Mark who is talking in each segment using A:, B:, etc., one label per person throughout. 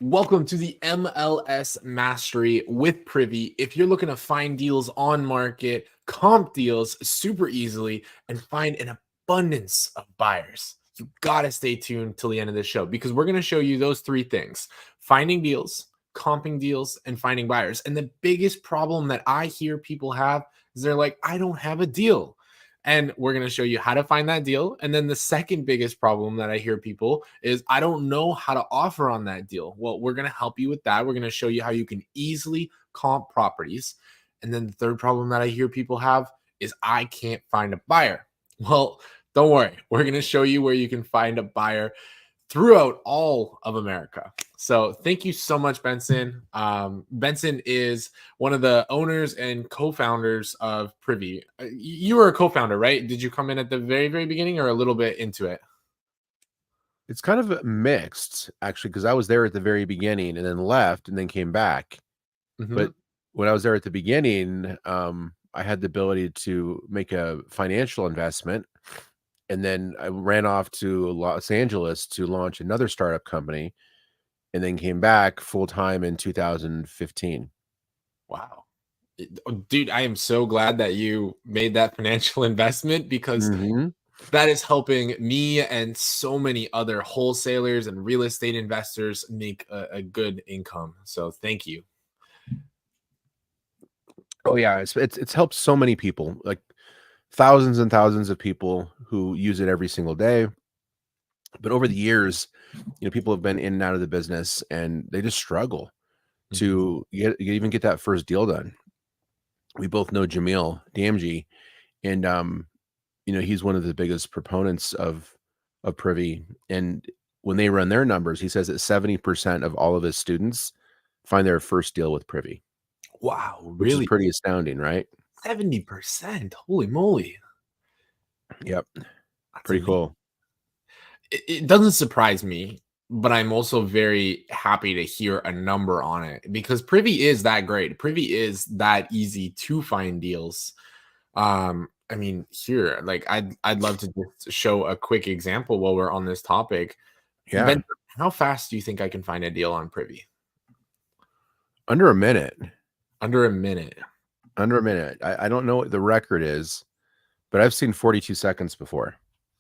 A: Welcome to the MLS Mastery with Privy. If you're looking to find deals on market, comp deals super easily, and find an abundance of buyers, you got to stay tuned till the end of this show because we're going to show you those three things: finding deals, comping deals, and finding buyers. And the biggest problem that I hear people have is they're like, I don't have a deal. And we're going to show you how to find that deal. And then the second biggest problem that I hear people is I don't know how to offer on that deal. Well, we're going to help you with that. We're going to show you how you can easily comp properties. And then the third problem that I hear people have is I can't find a buyer. Well, don't worry. We're going to show you where you can find a buyer throughout all of America. So thank you so much, Benson. Benson is one of the owners and co-founders of Privy. You were a co-founder, right? Did you come in at the very, very beginning or a little bit into it?
B: It's kind of mixed, actually, because I was there at the very beginning and then left and then came back. But when I was there at the beginning, I had the ability to make a financial investment. And then I ran off to Los Angeles to launch another startup company and then came back full time in 2015.
A: Wow. Dude, I am so glad that you made that financial investment because that is helping me and so many other wholesalers and real estate investors make a good income. So thank you.
B: Oh yeah, it's helped so many people, like thousands and thousands of people who use it every single day. But over the years, people have been in and out of the business and they just struggle to even get that first deal done. We both know Jamil Damji, and he's one of the biggest proponents of Privy. And when they run their numbers, he says that 70% of all of his students find their first deal with Privy.
A: Wow,
B: which is pretty astounding, right?
A: 70%. Holy moly.
B: Yep.
A: That's
B: pretty
A: amazing.
B: Cool.
A: It doesn't surprise me, but I'm also very happy to hear a number on it because Privy is that great. Privy is that easy to find deals. I mean, here, like I'd love to just show a quick example while we're on this topic.
B: Yeah.
A: Ben, how fast do you think I can find a deal on Privy?
B: Under a minute.
A: Under a minute.
B: Under a minute. I don't know what the record is, but I've seen 42 seconds before.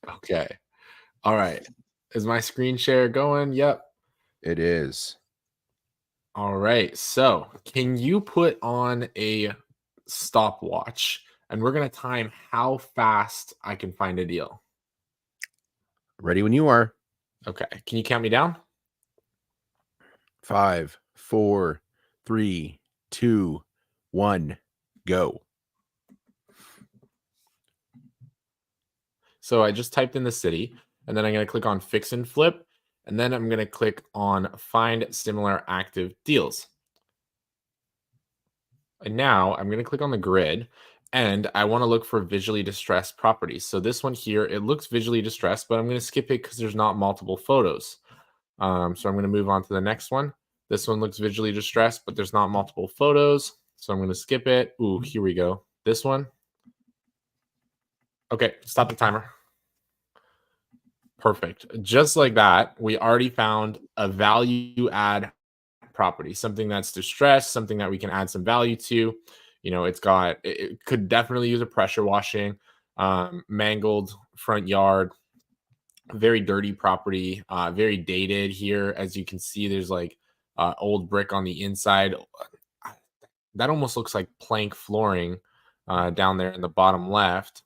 A: Okay. All right. Is my screen share going? Yep.
B: It is.
A: All right. So can you put on a stopwatch and we're going to time how fast I can find a deal?
B: Ready when you are.
A: Okay. Can you count me down?
B: 5, 4, 3, 2, 1, go.
A: So I just typed in the city and then I'm going to click on fix and flip. And then I'm going to click on find similar active deals. And now I'm going to click on the grid and I want to look for visually distressed properties. So this one here, it looks visually distressed, but I'm going to skip it because there's not multiple photos. So I'm going to move on to the next one. This one looks visually distressed, but there's not multiple photos. So I'm going to skip it. Ooh, here we go. This one. Okay, stop the timer. Perfect. Just like that, we already found a value add property, something that's distressed, something that we can add some value to. It could definitely use a pressure washing, mangled front yard, very dirty property, very dated here. As you can see, there's like old brick on the inside. That almost looks like plank flooring down there in the bottom left.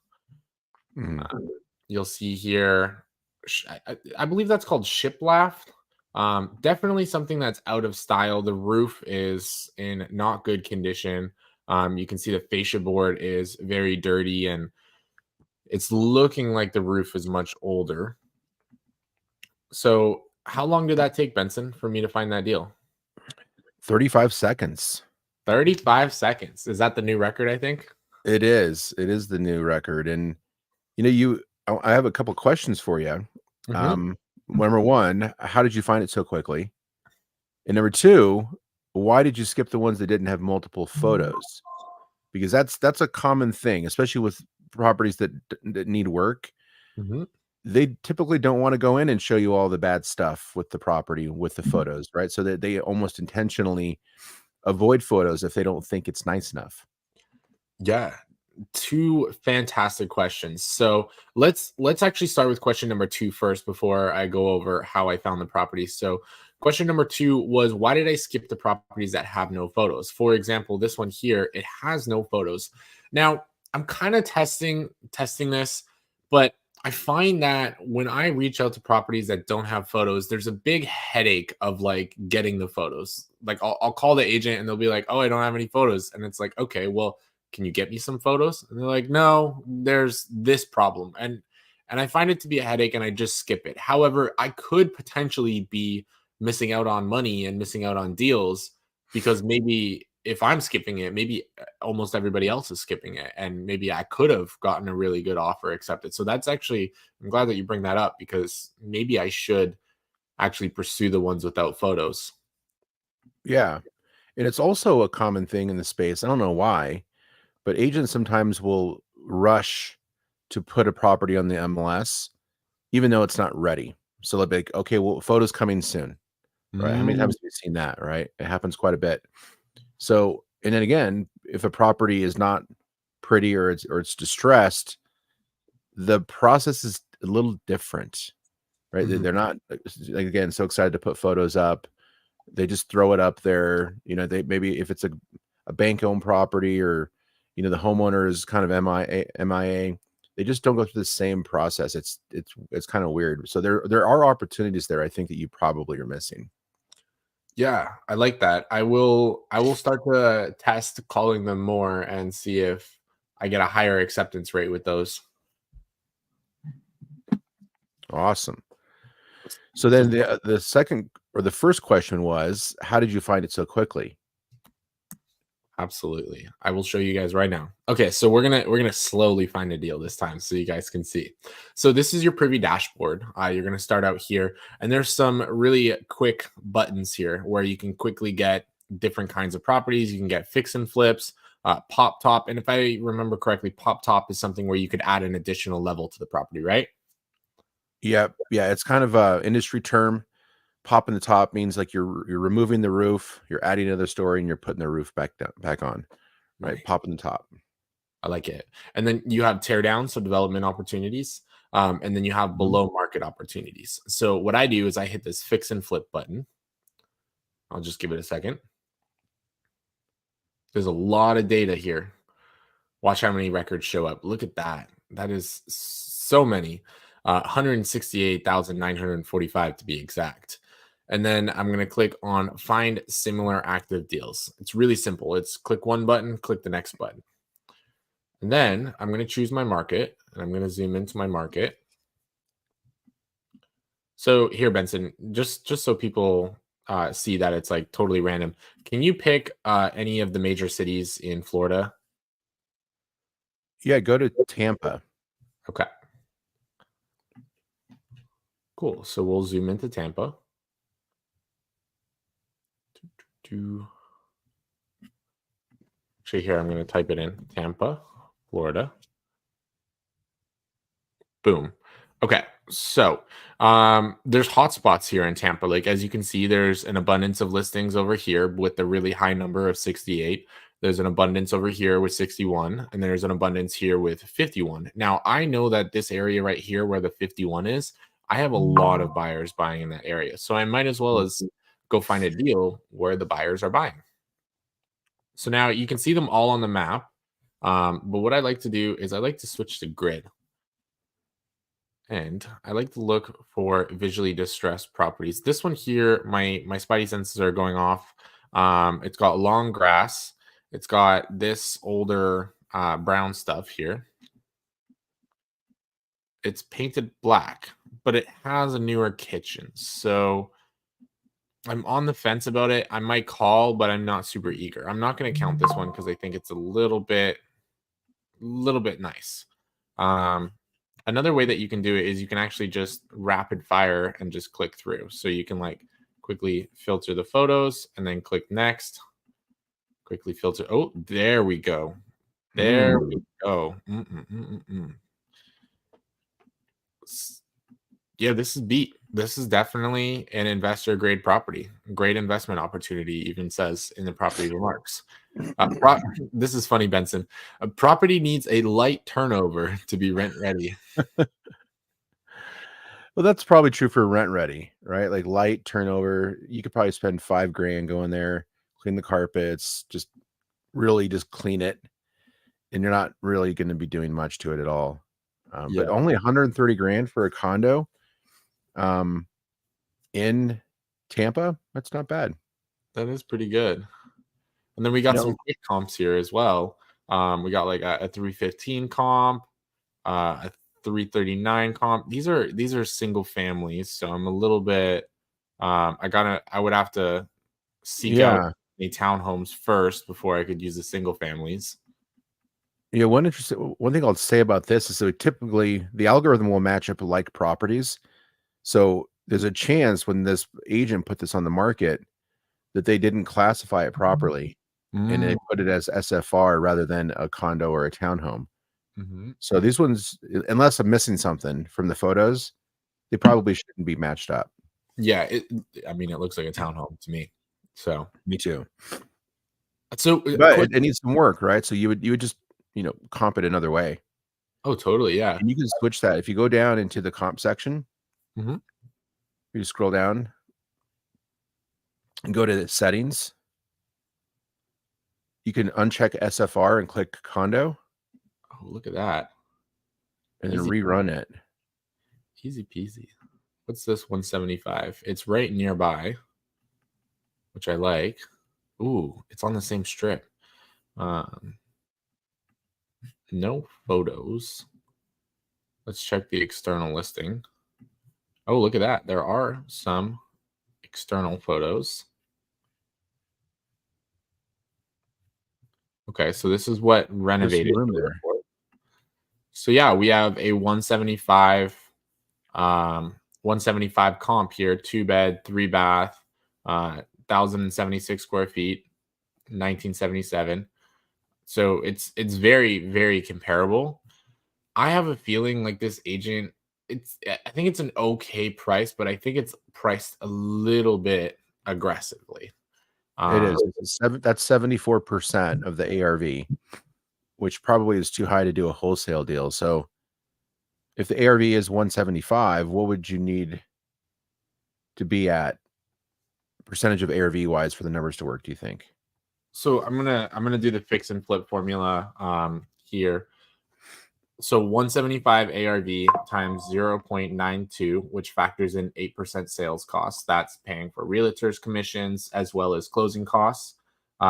A: You'll see here, I believe that's called shiplap. Definitely something that's out of style. The roof is in not good condition. You can see the fascia board is very dirty and it's looking like the roof is much older. So how long did that take, Benson, for me to find that deal?
B: 35 seconds.
A: 35 seconds. Is that the new record, I think?
B: It is. It is the new record. And, I have a couple questions for you. Number one, how did you find it so quickly? And number two, why did you skip the ones that didn't have multiple photos? Because that's a common thing, especially with properties that need work. they typically don't want to go in and show you all the bad stuff with the property, with the photos, right? So that they almost intentionally avoid photos if they don't think it's nice enough.
A: Yeah, two fantastic questions. So let's actually start with question number two first before I go over how I found the property. So question number two was, why did I skip the properties that have no photos? For example, this one here, it has no photos. Now I'm kind of testing this, but I find that when I reach out to properties that don't have photos, there's a big headache of like getting the photos. Like I'll call the agent and they'll be like, "Oh, I don't have any photos," and it's like, "Okay, well, can you get me some photos?" And they're like, "No, there's this problem." And I find it to be a headache and I just skip it. However, I could potentially be missing out on money and missing out on deals because maybe if I'm skipping it, maybe almost everybody else is skipping it, and maybe I could have gotten a really good offer accepted. So that's actually, I'm glad that you bring that up, because maybe I should actually pursue the ones without photos.
B: Yeah. And it's also a common thing in the space. I don't know why, but agents sometimes will rush to put a property on the MLS, even though it's not ready. So they'll be like, okay, well, photos coming soon, right? How many
A: Mm,
B: times have you seen that, right? It happens quite a bit. So, and then again, if a property is not pretty or it's distressed, the process is a little different, right?
A: mhm.
B: They're not like, again, so excited to put photos up. They just throw it up there. You know, they maybe if it's a bank owned property, or, you know, the homeowner is kind of MIA, they just don't go through the same process. It's kind of weird. So there are opportunities there, I think, that you probably are missing.
A: Yeah, I like that. I will start to test calling them more and see if I get a higher acceptance rate with those.
B: Awesome. So
A: So
B: then the second or the first question was, how did you find it so quickly?
A: absolutely. I will show you guys right now. Okay, so we're gonna slowly find a deal this time so you guys can see. So this is your Privy dashboard. You're gonna start out here, and there's some really quick buttons here where you can quickly get different kinds of properties. You can get fix and flips, pop top, and if I remember correctly, pop top is something where you could add an additional level to the property, right?
B: Yeah, yeah, it's kind of a industry term. Popping the top means like you're removing the roof, you're adding another story, and you're putting the roof back on, right?
A: Nice.
B: Popping the top.
A: I like it. And then you have tear down, so development opportunities. And then you have
B: Mhm.
A: below market opportunities. So what I do is I hit this fix and flip button. I'll just give it a second. There's a lot of data here. Watch how many records show up. Look at that. That is so many. 168,945 to be exact. And then I'm going to click on find similar active deals. It's really simple. It's click one button, click the next button. And then I'm going to choose my market, and I'm going to zoom into my market. So here, Benson, just so people see that it's like totally random, can you pick any of the major cities in Florida?
B: Yeah, go to Tampa.
A: Okay, cool. So we'll zoom into Tampa. Do Actually, here I'm going to type it in: Tampa, Florida. Boom. Okay. So there's hotspots here in Tampa. Like as you can see, there's an abundance of listings over here with the really high number of 68. There's an abundance over here with 61, and there's an abundance here with 51. Now I know that this area right here where the 51 is, I have a lot of buyers buying in that area. So I might as well as go find a deal where the buyers are buying. So now you can see them all on the map. But what I like to do is I like to switch to grid. And I like to look for visually distressed properties. This one here, my spidey senses are going off. It's got long grass. It's got this older brown stuff here. It's painted black, but it has a newer kitchen. So I'm on the fence about it. I might call, but I'm not super eager. I'm not going to count this one because I think it's a little bit nice. Um, Another way that you can do it is you can actually just rapid fire and just click through. So you can like quickly filter the photos and then click next, quickly filter. Oh, there we go. There we
B: Mm.
A: go. Mm-mm-mm-mm-mm. Yeah, this is beat. This is definitely an investor grade property. Great investment opportunity, even says in the property remarks. This is funny, Benson. A property needs a light turnover to be rent ready.
B: Well, that's probably true for rent ready, right? Like light turnover. You could probably spend $5,000 going there, clean the carpets, just really just clean it. And you're not really going to be doing much to it at all. But
A: Yeah,
B: only 130 grand for a condo um, in Tampa, that's not bad.
A: that is pretty good. And then we
B: You
A: got some
B: know,
A: quick comps here as well. We got like a 315 comp, a 339 comp. These are single families, so I'm a little bit. I would have to seek out
B: yeah.
A: any townhomes first before I could use the single families.
B: Yeah, one thing I'll say about this is that typically the algorithm will match up like properties. So there's a chance when this agent put this on the market that they didn't classify it properly and they
A: Mm,
B: put it as SFR rather than a condo or a townhome.
A: mhm.
B: So these ones, unless I'm missing something from the photos, they probably shouldn't be matched up.
A: Yeah, I mean, it looks like a townhome to me. So,
B: Me too. But
A: quick.
B: it needs some work, right? So you would just, comp it another way.
A: Oh, totally. Yeah.
B: And you can switch that. If you go down into the comp section,
A: Mhm.
B: you just scroll down and go to the settings. You can uncheck SFR and click condo
A: Oh, look at that.
B: and then
A: Easy,
B: rerun it.
A: easy peasy. What's this 175? It's right nearby, which I like. Ooh, it's on the same strip. Um, no photos. Let's check the external listing. Oh, look at that. There are some external photos. Okay, so this is what
B: There's some
A: renovated
B: room
A: would look
B: there.
A: for. So yeah, we have a 175 comp here, 2 bed, 3 bath, 1,076 square feet, 1977. So it's very, very comparable. I have a feeling like this agent, I think it's an okay price, but I think it's priced a little bit aggressively.
B: It
A: Um,
B: is. That's 74% of the ARV, which probably is too high to do a wholesale deal. So if the ARV is 175, what would you need to be at percentage of ARV wise for the numbers to work, do you think?
A: so I'm gonna do the fix and flip formula here. So 175 ARV times 0.92, which factors in 8% sales costs. That's paying for realtors' commissions as well as closing costs.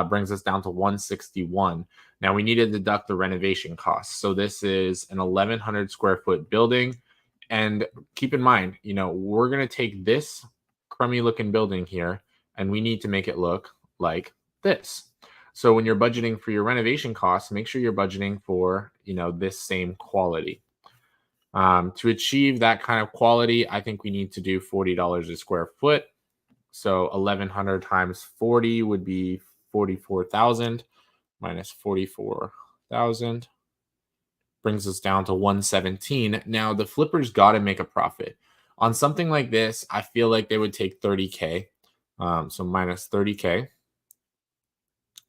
A: Brings us down to 161. Now we need to deduct the renovation costs. So this is an 1,100 square foot building. And keep in mind, we're going to take this crummy looking building here and we need to make it look like this. So when you're budgeting for your renovation costs, make sure you're budgeting for, this same quality. To achieve that kind of quality, I think we need to do $40 a square foot. So 1,100 times 40 would be 44,000 minus 44,000 brings us down to 117. Now the flippers got to make a profit on something like this. I feel like they would take 30K. So minus 30K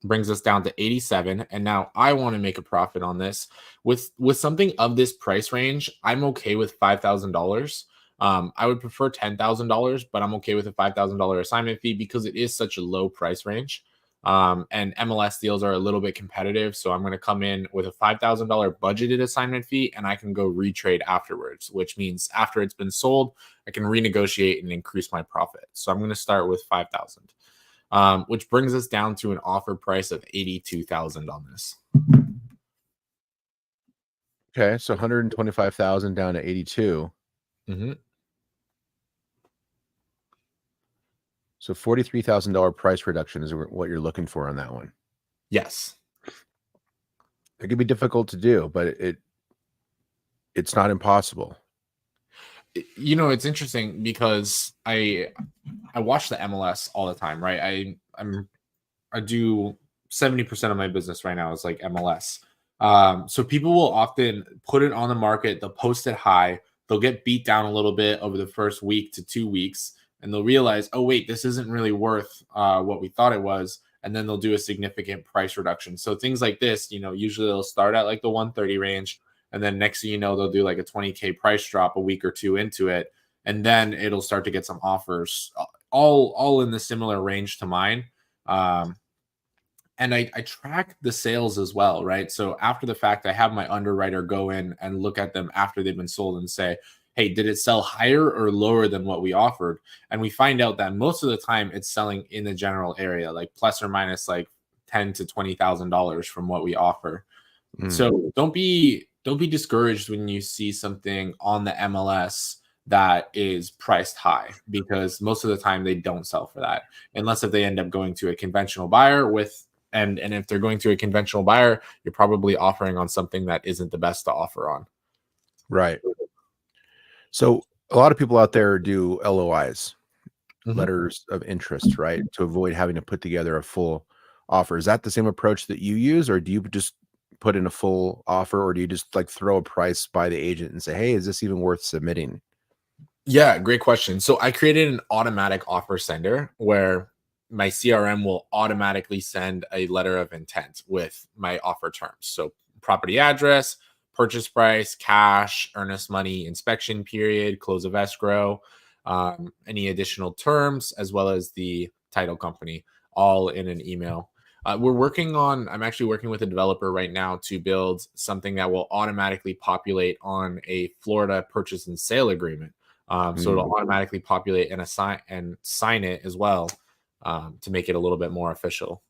A: brings us down to 87, and now I want to make a profit on this with something of this price range. I'm okay with $5,000. I would prefer $10,000, but I'm okay with a $5,000 assignment fee because it is such a low price range. And MLS deals are a little bit competitive, so I'm going to come in with a $5,000 budgeted assignment fee, and I can go retrade afterwards, which means after it's been sold, I can renegotiate and increase my profit. So I'm going to start with 5,000. Which brings us down to an offer price of 82,000 on this.
B: Okay, so 125,000 down to 82.
A: Mm-hmm.
B: So $43,000 price reduction is what you're looking for on that one.
A: Yes.
B: It could be difficult to do, but it's not impossible.
A: It's interesting because I watch the MLS all the time, right? I do 70% of my business right now is like MLS. So people will often put it on the market, they'll post it high, they'll get beat down a little bit over the first week to 2 weeks, and they'll realize, oh wait, this isn't really worth what we thought it was, and then they'll do a significant price reduction. So things like this, usually they'll start at like the 130 range, and then next thing you know, they'll do like a 20K price drop a week or two into it, and then it'll start to get some offers, all in the similar range to mine. And I track the sales as well, right? So after the fact, I have my underwriter go in and look at them after they've been sold and say, hey, did it sell higher or lower than what we offered? And we find out that most of the time it's selling in the general area, like plus or minus like $10,000 to $20,000 from what we offer. So don't be discouraged when you see something on the MLS that is priced high, because most of the time they don't sell for that, unless if they end up going to a conventional buyer with, and if they're going to a conventional buyer, you're probably offering on something that isn't the best to offer on.
B: Right. So a lot of people out there do LOIs,
A: Mhm.
B: letters of interest, right? To avoid having to put together a full offer. Is that the same approach that you use, or do you just put in a full offer, or do you just like throw a price by the agent and say, hey, is this even worth submitting?
A: Yeah, great question. So I created an automatic offer sender where my CRM will automatically send a letter of intent with my offer terms. So property address, purchase price, cash, earnest money, inspection period, close of escrow, any additional terms, as well as the title company, all in an email. I'm actually working with a developer right now to build something that will automatically populate on a Florida purchase and sale agreement. So it'll automatically populate and assign and sign it as well, to make it a little bit more official.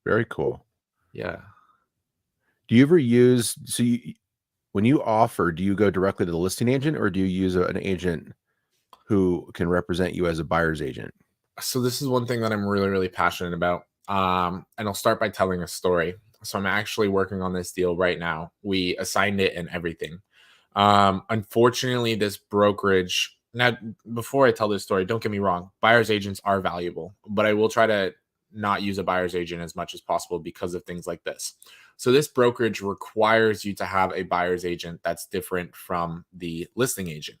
B: Very cool.
A: Yeah.
B: Do you ever use, when you offer, do you go directly to the listing agent, or do you use an agent who can represent you as a buyer's agent?
A: So this is one thing that I'm really, really passionate about. And I'll start by telling a story. So I'm actually working on this deal right now. We assigned it and everything. Unfortunately, this brokerage. Now, before I tell this story, don't get me wrong, buyer's agents are valuable, but I will try to not use a buyer's agent as much as possible because of things like this. So this brokerage requires you to have a buyer's agent that's different from the listing agent.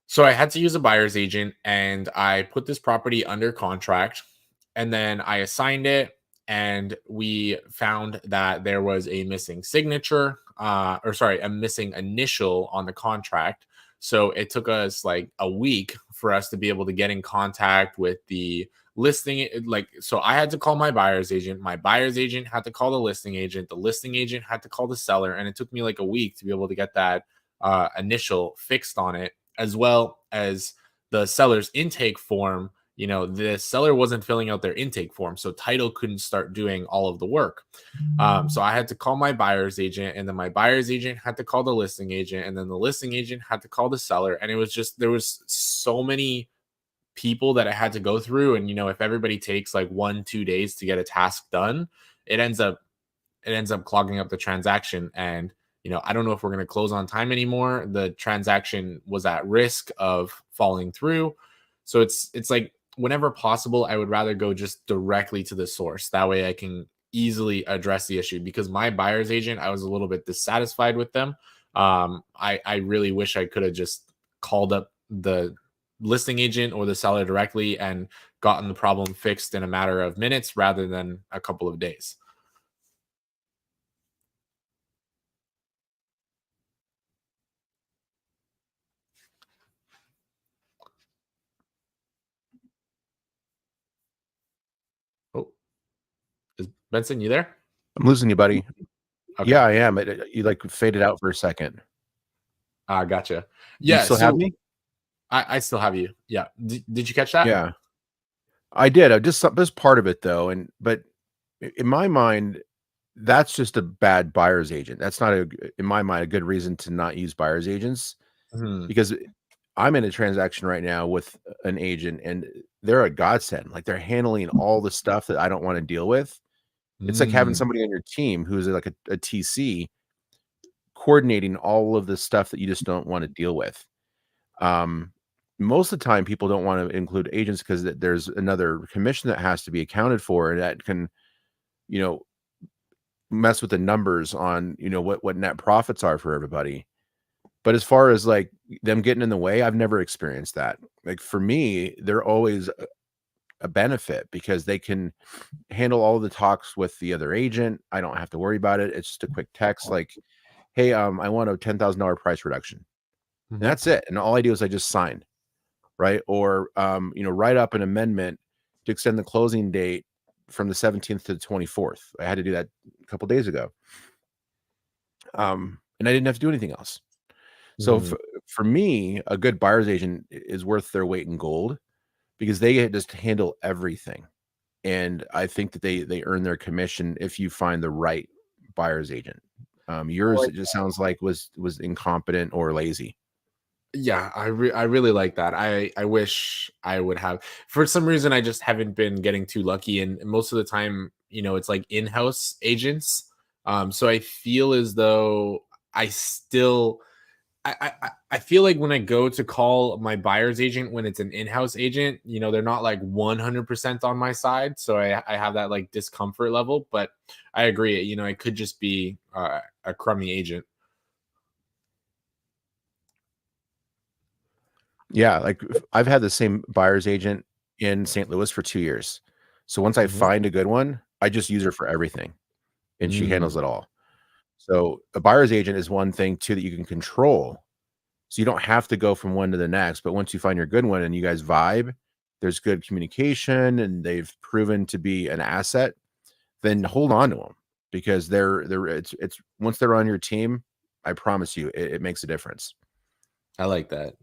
A: So I had to use a buyer's agent, and I put this property under contract, and then I assigned it, and we found that there was a missing signature, or sorry, a missing initial on the contract. So it took us like a week for us to be able to get in contact with the listing. Like, so I had to call my buyer's agent. My buyer's agent had to call the listing agent. The listing agent had to call the seller, and it took me like a week to be able to get that initial fixed on it, as well as the seller's intake form. The seller wasn't filling out their intake form, so title couldn't start doing all of the work. So I had to call my buyer's agent, and then my buyer's agent had to call the listing agent, and then the listing agent had to call the seller. And it was just, there was so many people that I had to go through. And if everybody takes like 1-2 days to get a task done, it ends up clogging up the transaction. And I don't know if we're going to close on time anymore. The transaction was at risk of falling through. So it's like, whenever possible, I would rather go just directly to the source. That way I can easily address the issue, because my buyer's agent, I was a little bit dissatisfied with them. I really wish I could have just called up the listing agent or the seller directly and gotten the problem fixed in a matter of minutes rather than a couple of days. Oh, is Benson, you there?
B: I'm losing you, buddy.
A: Okay.
B: Yeah, I am. You like faded out for a second.
A: Gotcha.
B: Do you
A: Yeah.
B: still have
A: So
B: me?
A: I still have you. Yeah. Did you catch that?
B: Yeah, I did. I just part of it though, but in my mind, that's just a bad buyer's agent. That's not in my mind, a good reason to not use buyer's agents,
A: Mhm.
B: because I'm in a transaction right now with an agent, and they're a godsend. Like, they're handling all the stuff that I don't want to deal with. It's like having
A: Mm.
B: somebody on your team who's like a TC coordinating all of the stuff that you just don't want to deal with. Um, Most of the time, people don't want to include agents because there's another commission that has to be accounted for, and that can, you know, mess with the numbers on, what net profits are for everybody. But as far as like them getting in the way, I've never experienced that. Like for me, they're always a benefit because they can handle all the talks with the other agent. I don't have to worry about it. It's just a quick text like, "Hey, I want a $10,000 price reduction." And
A: Mhm.
B: that's it. And all I do is I just sign, right? Or write up an amendment to extend the closing date from the 17th to the 24th. I had to do that a couple days ago. And I didn't have to do anything else. So
A: Mhm.
B: for me, a good buyer's agent is worth their weight in gold because they just handle everything. And I think that they earn their commission if you find the right buyer's agent. Yours, it just sounds like was incompetent or lazy.
A: Yeah, I really like that. I wish I would have. For some reason, I just haven't been getting too lucky, and most of the time, it's like in-house agents. So I feel as though I still I feel like when I go to call my buyer's agent when it's an in-house agent, they're not like 100% on my side. So I have that like discomfort level, but I agree, it could just be a crummy agent.
B: Yeah, like I've had the same buyer's agent in St. Louis for 2 years. So once I
A: Mhm.
B: find a good one, I just use her for everything and she handles
A: Mm,
B: it all. So a buyer's agent is one thing too that you can control. So you don't have to go from one to the next, but once you find your good one and you guys vibe, there's good communication and they've proven to be an asset, then hold on to them because they're it's once they're on your team, I promise you it makes a difference.
A: I like that.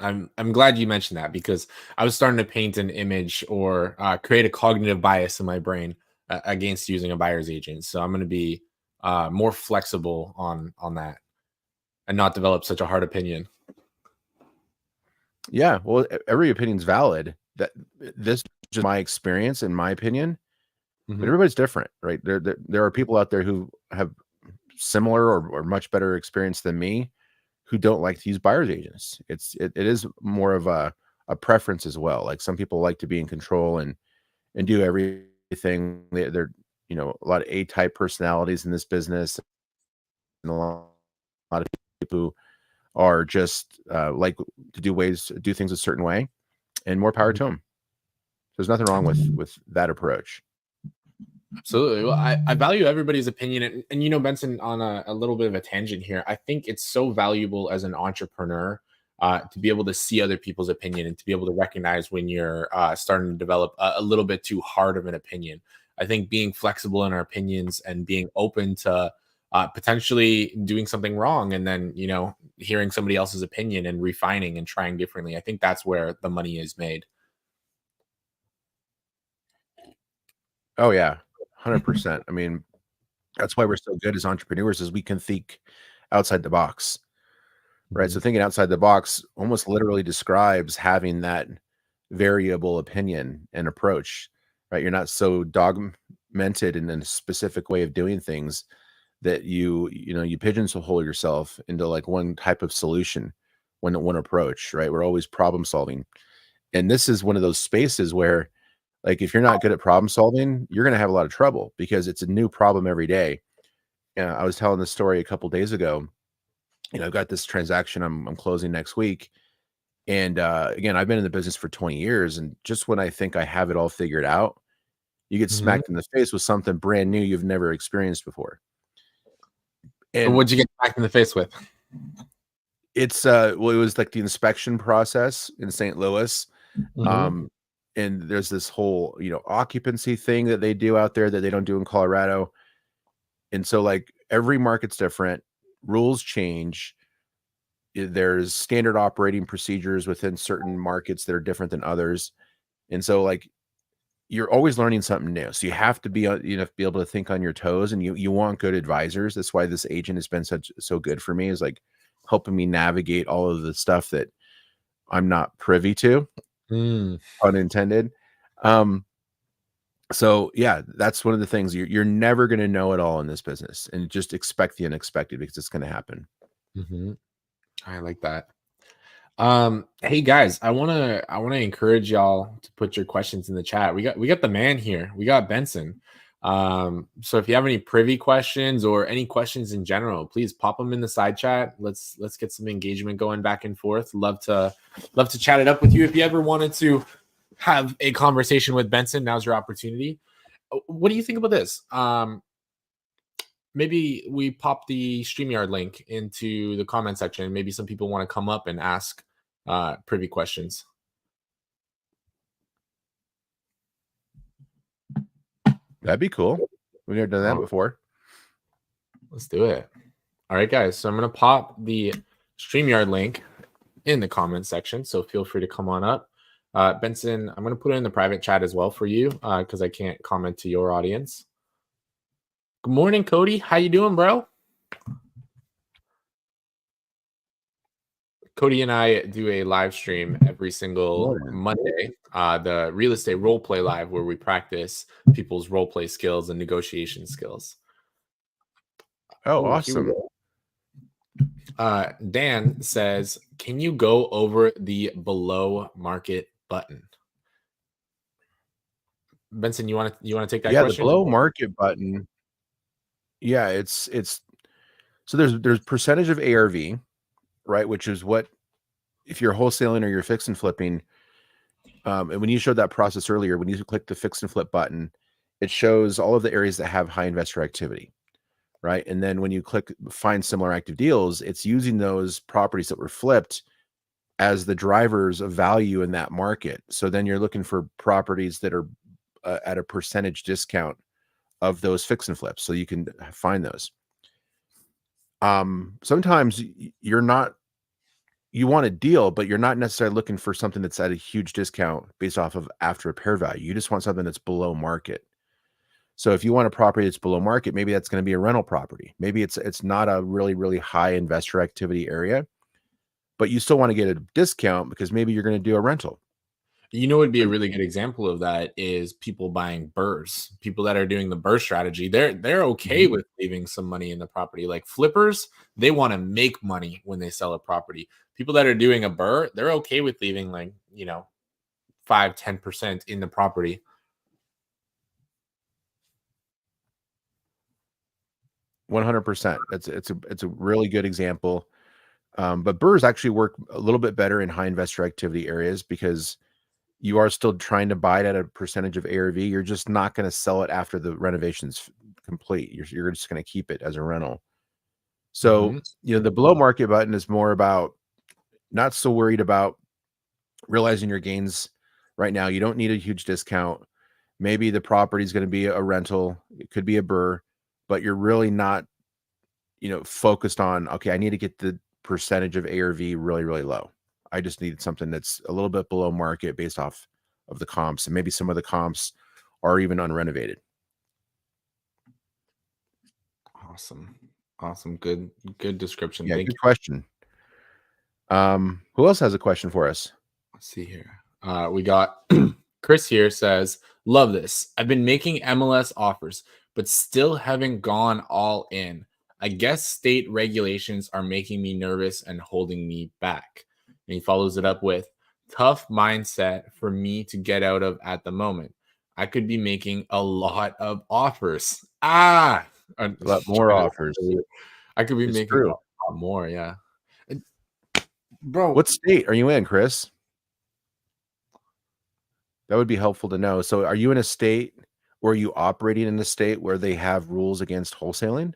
A: I'm glad you mentioned that because I was starting to paint an image or create a cognitive bias in my brain against using a buyer's agent. So I'm going to be more flexible on that and not develop such a hard opinion.
B: Yeah, well, every opinion's valid. That this is just my experience and my opinion, but
A: Hmm.
B: everybody's different, right? There are people out there who have similar or much better experience than me who don't like to use buyer's agents. It is more of a preference as well. Like some people like to be in control and do everything. They're a lot of A type personalities in this business, and a lot of people who are just like to do things a certain way, and more power to them. There's nothing wrong with that approach.
A: Absolutely. Well, I value everybody's opinion. And Benson, on a little bit of a tangent here, I think it's so valuable as an entrepreneur to be able to see other people's opinion and to be able to recognize when you're starting to develop a little bit too hard of an opinion. I think being flexible in our opinions and being open to potentially doing something wrong and then, hearing somebody else's opinion and refining and trying differently. I think that's where the money is made.
B: Oh yeah, 100%. I mean, that's why we're so good as entrepreneurs is we can think outside the box, right? So
A: Mhm.
B: thinking outside the box almost literally describes having that variable opinion and approach, right? You're not so dogmented in a specific way of doing things that you pigeonhole yourself into like one type of solution, one approach, right? We're always problem solving. And this is one of those spaces where like if you're not good at problem solving, you're going to have a lot of trouble because it's a new problem every day. Yeah, I was telling this story a couple days ago. I've got this transaction I'm closing next week. And again, I've been in the business for 20 years. And just when I think I have it all figured out, you get
A: Mhm.
B: smacked in the face with something brand new you've never experienced before. And
A: What'd you get back in the face with?
B: it's well, it was like the inspection process in St. Louis.
A: Mhm.
B: Um, and there's this whole, occupancy thing that they do out there that they don't do in Colorado. And so like every market's different, rules change. There's standard operating procedures within certain markets that are different than others. And so like you're always learning something new. So you have to be be able to think on your toes and you want good advisors. That's why this agent has been so good for me is like helping me navigate all of the stuff that I'm not privy to,
A: Mm.
B: unintended. Um so yeah, that's one of the things you're never going to know it all in this business and just expect the unexpected because it's going to happen.
A: Mhm. I like that. Hey guys, I wanna encourage y'all to put your questions in the chat. We got the man here. We got Benson. So if you have any Privy questions or any questions in general, please pop them in the side chat. Let's get some engagement going back and forth. Love to chat it up with you. If you ever wanted to have a conversation with Benson, now's your opportunity. What do you think about this? Maybe we pop the StreamYard link into the comment section. Maybe some people want to come up and ask Privy questions.
B: That'd be cool. We've never done that before.
A: Let's do it. All right, guys. So I'm going to pop the StreamYard link in the comment section. So feel free to come on up. Benson, I'm going to put it in the private chat as well for you because I can't comment to your audience. Good morning, Cody. How you doing, bro? Cody and I do a live stream every single Monday, the Real Estate Role Play Live, where we practice people's role play skills and negotiation skills.
B: Oh, awesome.
A: Dan says, can you go over the below market button? Benson, you want to take that question?
B: Yeah, the below market button. Yeah, it's so there's percentage of ARV, right? Which is what, if you're wholesaling or you're fix and flipping, and when you showed that process earlier, when you click the fix and flip button, it shows all of the areas that have high investor activity, right? And then when you click find similar active deals, it's using those properties that were flipped as the drivers of value in that market. So then you're looking for properties that are at a percentage discount of those fix and flips, so you can find those. Sometimes you want a deal, but you're not necessarily looking for something that's at a huge discount based off of after repair value. You just want something that's below market. So if you want a property that's below market, maybe that's going to be a rental property. Maybe it's not a really, really high investor activity area, but you still want to get a discount because maybe you're going to do a rental.
A: You know, would be a really good example of that is people buying BRRRRs. People that are doing the BRRRR strategy, they're okay with leaving some money in the property. Like flippers, they want to make money when they sell a property. People that are doing a BRRRR, they're okay with leaving 5-10% in the property.
B: %. It's a really good example. But BRRRRs actually work a little bit better in high investor activity areas because you are still trying to buy it at a percentage of ARV. You're just not going to sell it after the renovation's complete. You're just going to keep it as a rental. So, the below market button is more about not so worried about realizing your gains right now. You don't need a huge discount. Maybe the property is going to be a rental. It could be a BRRRR, but you're really not, focused on, okay, I need to get the percentage of ARV really, really low. I just need something that's a little bit below market based off of the comps. And maybe some of the comps are even unrenovated.
A: Awesome. Good description.
B: Yeah,
A: Thank
B: good
A: you.
B: question. Who else has a question for us?
A: Let's see here. We got Chris here says, love this. I've been making MLS offers, but still haven't gone all in. I guess state regulations are making me nervous and holding me back. And he follows it up with, tough mindset for me to get out of at the moment. I could be making a lot of offers. A
B: lot more offers.
A: I could be making a lot more. Yeah. Bro,
B: what state are you in, Chris? That would be helpful to know. So are you in a state, or are you operating in a state where they have rules against wholesaling?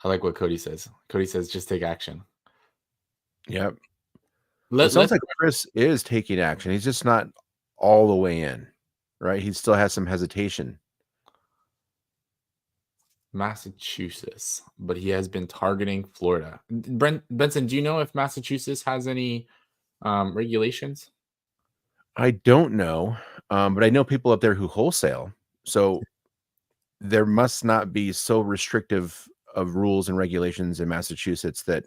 A: I like what Cody says. Cody says, just take action.
B: Yep. It sounds like Chris is taking action. He's just not all the way in, right? He still has some hesitation.
A: Massachusetts, but he has been targeting Florida. Benson, do you know if Massachusetts has any regulations?
B: I don't know, but I know people up there who wholesale. So there must not be so restrictive of rules and regulations in Massachusetts that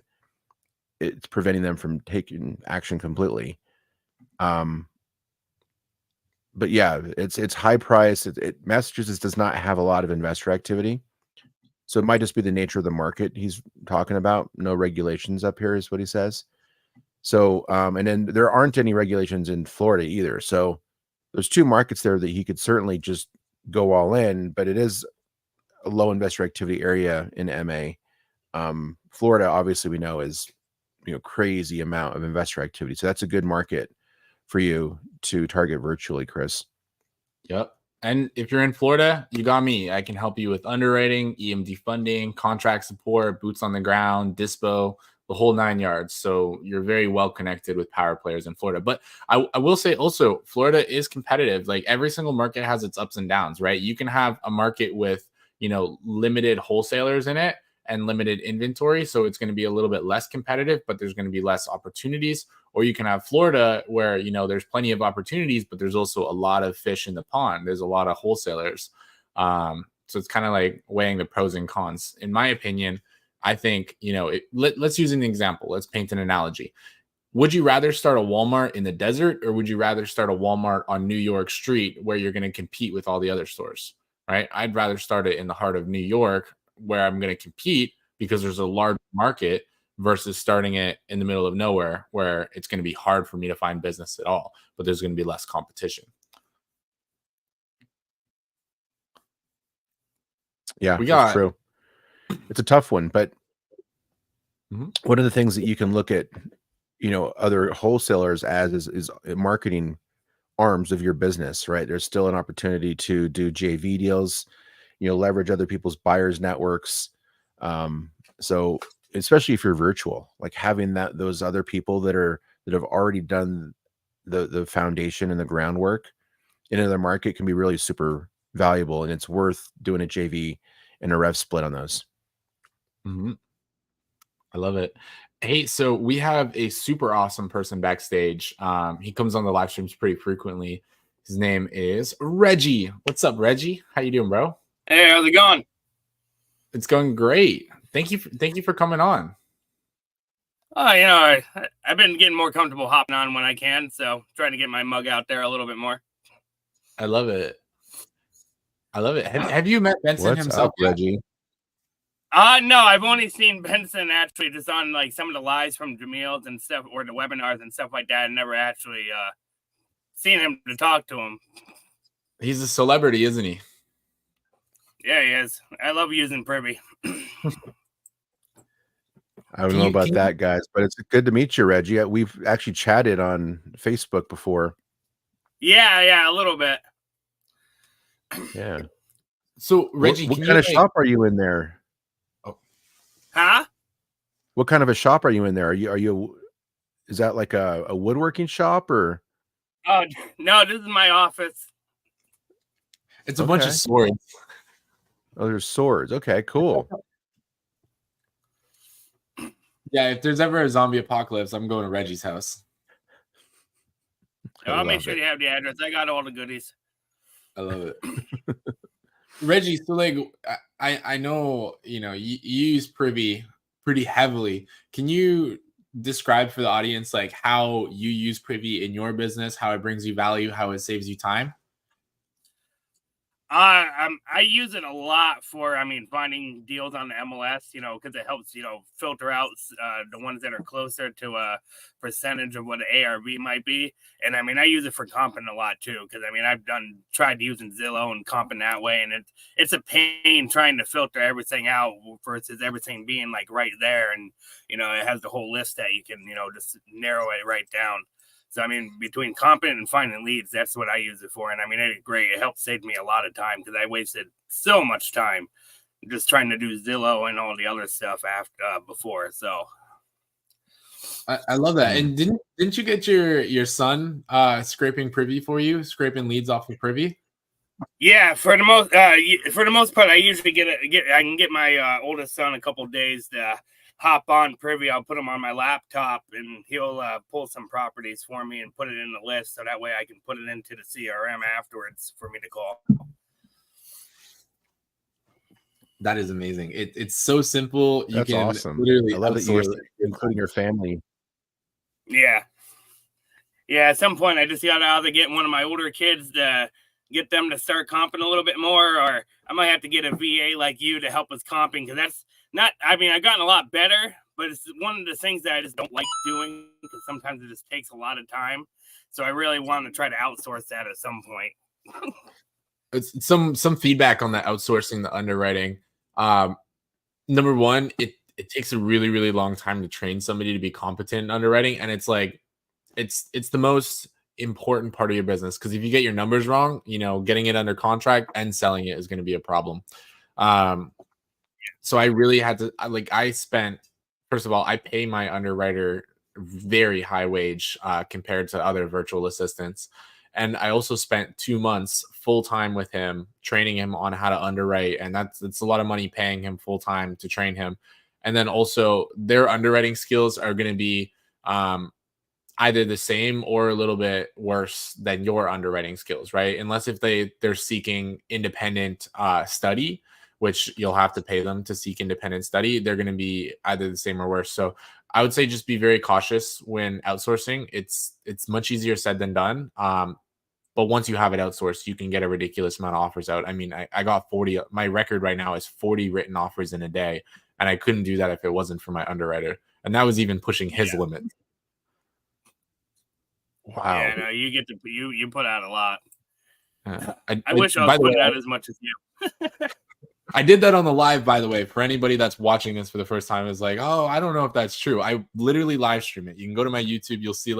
B: it's preventing them from taking action completely. But yeah, it's high price. Massachusetts does not have a lot of investor activity. So it might just be the nature of the market he's talking about. No regulations up here is what he says. So, and then there aren't any regulations in Florida either. So there's two markets there that he could certainly just go all in, but it is a low investor activity area in MA. Florida, obviously, we know is, crazy amount of investor activity. So that's a good market for you to target virtually, Chris.
A: Yep. And if you're in Florida, you got me. I can help you with underwriting, EMD funding, contract support, boots on the ground, dispo, the whole 9 yards. So you're very well connected with power players in Florida. But I will say also, Florida is competitive. Like every single market has its ups and downs, right? You can have a market with, limited wholesalers in it and limited inventory. So it's going to be a little bit less competitive, but there's going to be less opportunities. Or you can have Florida where, there's plenty of opportunities, but there's also a lot of fish in the pond. There's a lot of wholesalers. So it's kind of like weighing the pros and cons. In my opinion, I think, let's use an example. Let's paint an analogy. Would you rather start a Walmart in the desert, or would you rather start a Walmart on New York Street where you're going to compete with all the other stores, right? I'd rather start it in the heart of New York where I'm going to compete because there's a large market versus starting it in the middle of nowhere where it's going to be hard for me to find business at all, but there's going to be less competition.
B: Yeah, that's true. It's a tough one, but one of the things that you can look at, other wholesalers as is marketing arms of your business, right? There's still an opportunity to do JV deals, leverage other people's buyers networks. So especially if you're virtual, like having those other people that have already done the foundation and the groundwork in another market can be really super valuable, and it's worth doing a JV and a rev split on those.
A: I love it. Hey, so we have a super awesome person backstage. He comes on the live streams pretty frequently. His name is Reggie. What's up, Reggie? How you doing, bro?
C: Hey, how's it going?
A: It's going great. Thank you for coming on.
C: Oh, I've been getting more comfortable hopping on when I can, so trying to get my mug out there a little bit more.
A: I love it. Have you met Benson himself,
B: up, Reggie?
C: No, I've only seen Benson actually just on like some of the lives from Jamil's and stuff, or the webinars and stuff like that. I've never actually seen him to talk to him.
A: He's a celebrity, isn't he?
C: Yeah, he is. I love using Privy.
B: I don't know about that, guys, but it's good to meet you, Reggie. We've actually chatted on Facebook before.
C: Yeah, a little bit.
B: Yeah.
A: So, Reggie,
B: what kind of shop are you in there?
A: Oh.
C: Huh?
B: What kind of a shop are you in there? Is that like a woodworking shop or?
C: Oh, no, this is my office.
A: It's a bunch of swords.
B: Oh, there's swords. Okay, cool.
A: Yeah, if there's ever a zombie apocalypse, I'm going to Reggie's house.
C: I'll make sure you have the address. I got all the goodies.
A: I love it. Reggie, so like I know, you use Privy pretty heavily. Can you describe for the audience like how you use Privy in your business, how it brings you value, how it saves you time?
C: I use it a lot for, finding deals on the MLS, because it helps, filter out the ones that are closer to a percentage of what the ARV might be. And I use it for comping a lot too, because I've tried using Zillow and comping that way, and it's a pain trying to filter everything out versus everything being like right there, and it has the whole list that you can just narrow it right down. So, between comping and finding leads, that's what I use it for. And it's great. It helps save me a lot of time because I wasted so much time just trying to do Zillow and all the other stuff before. So
A: I love that. And didn't you get your son scraping Privy for you, scraping leads off of Privy?
C: Yeah, for the most part, I usually I can get my oldest son a couple of days to hop on Privy. I'll put him on my laptop, and he'll pull some properties for me and put it in the list, so that way I can put it into the CRM afterwards for me to call.
A: That is amazing. It's so simple.
B: That's awesome.
A: Literally,
B: I love that you're including your family.
C: Yeah. At some point, I just gotta either get one of my older kids to get them to start comping a little bit more, or I might have to get a VA like you to help us comping, because that's not. I've gotten a lot better, but it's one of the things that I just don't like doing because sometimes it just takes a lot of time. So I really want to try to outsource that at some point.
A: It's some feedback on the outsourcing the underwriting. Number one, it takes a really, really long time to train somebody to be competent in underwriting, and it's like it's the most important part of your business, because if you get your numbers wrong, getting it under contract and selling it is going to be a problem. So I really had to I spent, first of all, I pay my underwriter very high wage compared to other virtual assistants. And I also spent 2 months full time with him, training him on how to underwrite. And that's a lot of money paying him full time to train him. And then also their underwriting skills are going to be either the same or a little bit worse than your underwriting skills, right? Unless if they're seeking independent study, which you'll have to pay them to seek independent study, they're going to be either the same or worse. So I would say just be very cautious when outsourcing. It's much easier said than done. But once you have it outsourced, you can get a ridiculous amount of offers out. I mean, I got 40. My record right now is 40 written offers in a day, and I couldn't do that if it wasn't for my underwriter. And that was even pushing his limit.
B: Wow.
C: Yeah, no, you get to you put out a lot.
A: I
C: wish I was putting out as much as you.
A: I did that on the live, by the way. For anybody that's watching this for the first time, is like, oh, I don't know if that's true. I literally live stream it. You can go to my YouTube. You'll see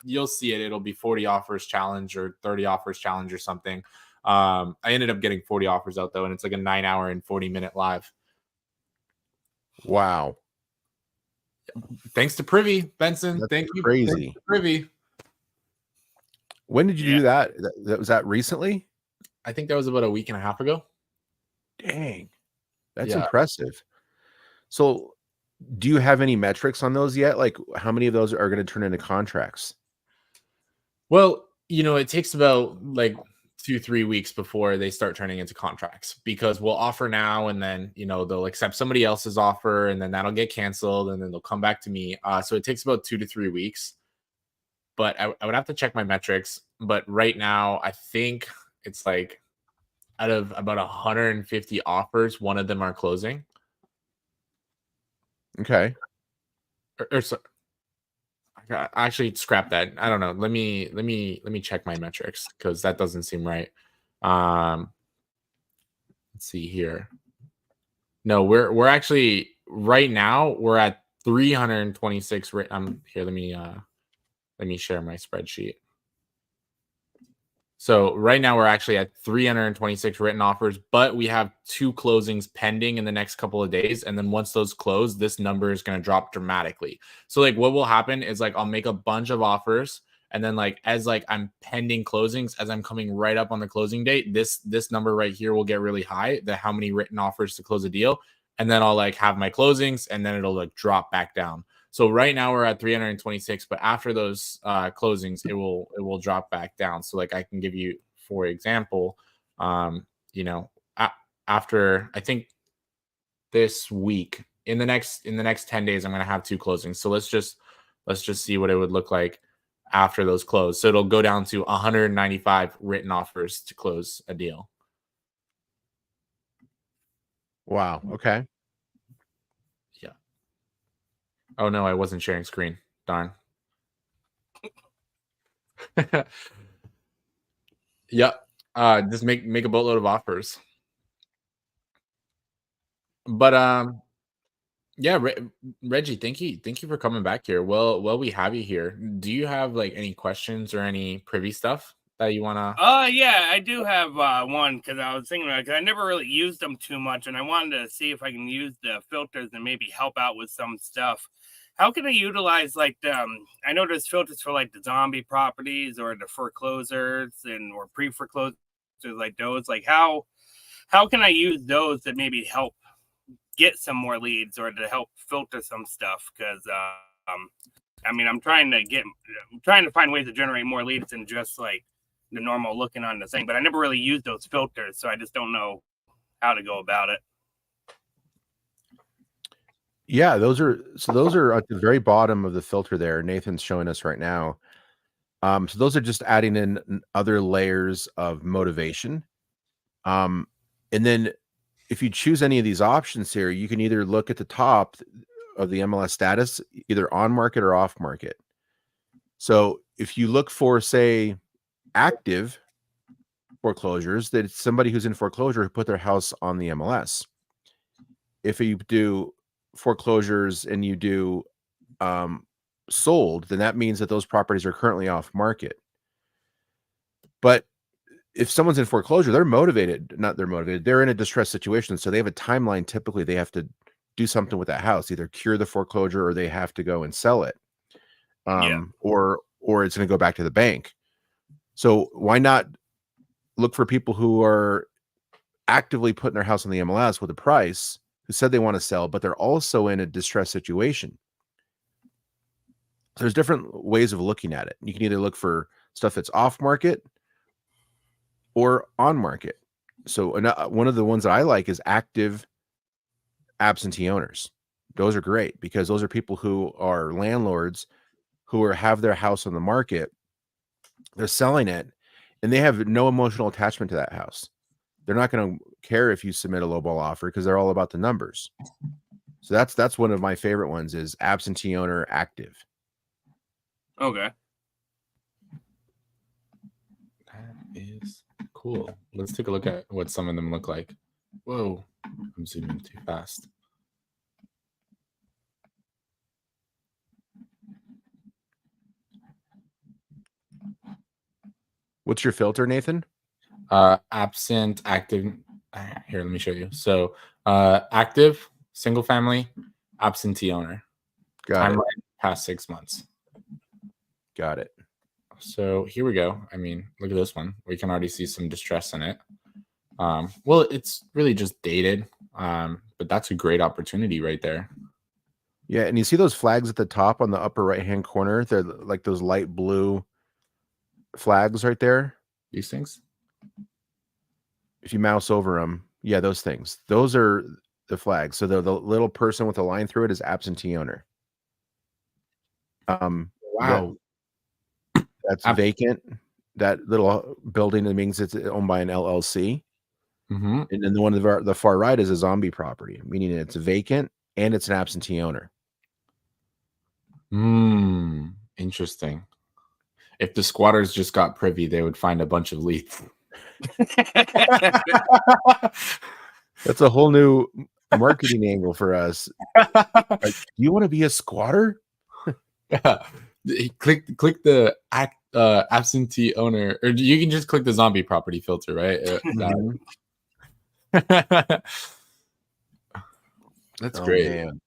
A: you'll see it. It'll be 40 offers challenge or 30 offers challenge or something. I ended up getting 40 offers out though, and it's like a 9-hour and 40-minute live.
B: Wow.
A: Thanks to Privy, Benson.
B: That's
A: Thank you.
B: Crazy.
A: Privy.
B: When did you do that? Was that recently?
A: I think that was about a week and a half ago.
B: Dang. That's impressive. So do you have any metrics on those yet? Like how many of those are going to turn into contracts?
A: Well, it takes about 2-3 weeks before they start turning into contracts, because we'll offer now and then, they'll accept somebody else's offer and then that'll get canceled and then they'll come back to me. So it takes about 2 to 3 weeks, but I would have to check my metrics. But right now, I think it's like out of about 150 offers, one of them are closing.
B: Okay.
A: I actually scrap that. I don't know. Let me check my metrics, because that doesn't seem right. Let's see here. No, we're actually right now we're at 326. Here, let me share my spreadsheet. So right now we're actually at 326 written offers, but we have 2 closings pending in the next couple of days. And then once those close, this number is going to drop dramatically. So what will happen is I'll make a bunch of offers. And then as I'm pending closings, as I'm coming right up on the closing date, this number right here will get really high, how many written offers to close a deal. And then I'll have my closings, and then it'll drop back down. So right now we're at 326, but after those closings, it will drop back down. So I can give you, for example, after I think this week, in the next 10 days, I'm going to have 2 closings. So let's just see what it would look like after those close. So it'll go down to 195 written offers to close a deal.
B: Wow. Okay.
A: Oh no, I wasn't sharing screen. Darn. Yep. Just make a boatload of offers. But yeah, Reggie, thank you for coming back here. Well, we have you here. Do you have any questions or any Privy stuff that you wanna?
C: Yeah, I do have one, because I was thinking about it, because I never really used them too much, and I wanted to see if I can use the filters and maybe help out with some stuff. How can I utilize I know there's filters for the zombie properties or the foreclosures or pre-foreclosures like those. How can I use those to maybe help get some more leads or to help filter some stuff? Because I'm trying to find ways to generate more leads than just the normal looking on the thing, but I never really used those filters, so I just don't know how to go about it.
B: Yeah, those are at the very bottom of the filter there. Nathan's showing us right now. So those are just adding in other layers of motivation. And then if you choose any of these options here, you can either look at the top of the MLS status, either on market or off market. So if you look for, say, active foreclosures, that it's somebody who's in foreclosure who put their house on the MLS. If you do foreclosures and you do sold, then that means that those properties are currently off market. But if someone's in foreclosure, they're in a distressed situation. So they have a timeline. Typically, they have to do something with that house, either cure the foreclosure or they have to go and sell it. Or it's going to go back to the bank. So why not look for people who are actively putting their house on the MLS with a price, who said they want to sell, but they're also in a distressed situation. So there's different ways of looking at it. You can either look for stuff that's off market or on market. So one of the ones that I like is active absentee owners. Those are great because those are people who are landlords who have their house on the market. They're selling it and they have no emotional attachment to that house. They're not going to care if you submit a lowball offer because they're all about the numbers. So that's one of my favorite ones is absentee owner active.
C: Okay.
A: That is cool. Let's take a look at what some of them look like. Whoa, I'm zooming too fast.
B: What's your filter, Nathan?
A: Absent, active. Here, let me show you. So, active, single family, absentee owner.
B: Got it.
A: Past 6 months.
B: Got it.
A: So here we go. I mean, look at this one. We can already see some distress in it. Well, it's really just dated, but that's a great opportunity right there.
B: Yeah, and you see those flags at the top on the upper right-hand corner? They're like those light blue flags right there.
A: These things?
B: If you mouse over them, yeah, those things. Those are the flags. So the little person with a line through it is absentee owner.
A: Wow.
B: That's vacant. That little building, it means it's owned by an LLC.
A: Mm-hmm.
B: And then the one on the far right is a zombie property, meaning it's vacant and it's an absentee owner.
A: Interesting. If the squatters just got privy, they would find a bunch of leads.
B: That's a whole new marketing angle for us. Like, do you want to be a squatter?
A: Yeah. Click the absentee owner, or you can just click the zombie property filter, right? That's great.
B: Man.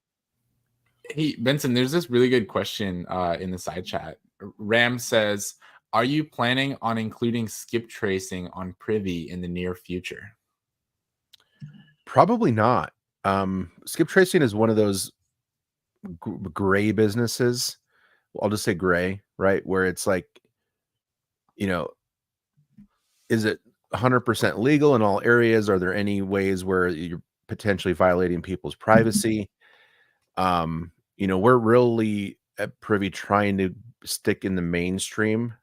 A: Hey, Benson, there's this really good question in the side chat. Ram says, are you planning on including skip tracing on Privy in the near future?
B: Probably not. Skip tracing is one of those gray businesses. I'll just say gray, right? Where it's like, is it 100% legal in all areas? Are there any ways where you're potentially violating people's privacy? We're really at Privy trying to stick in the mainstream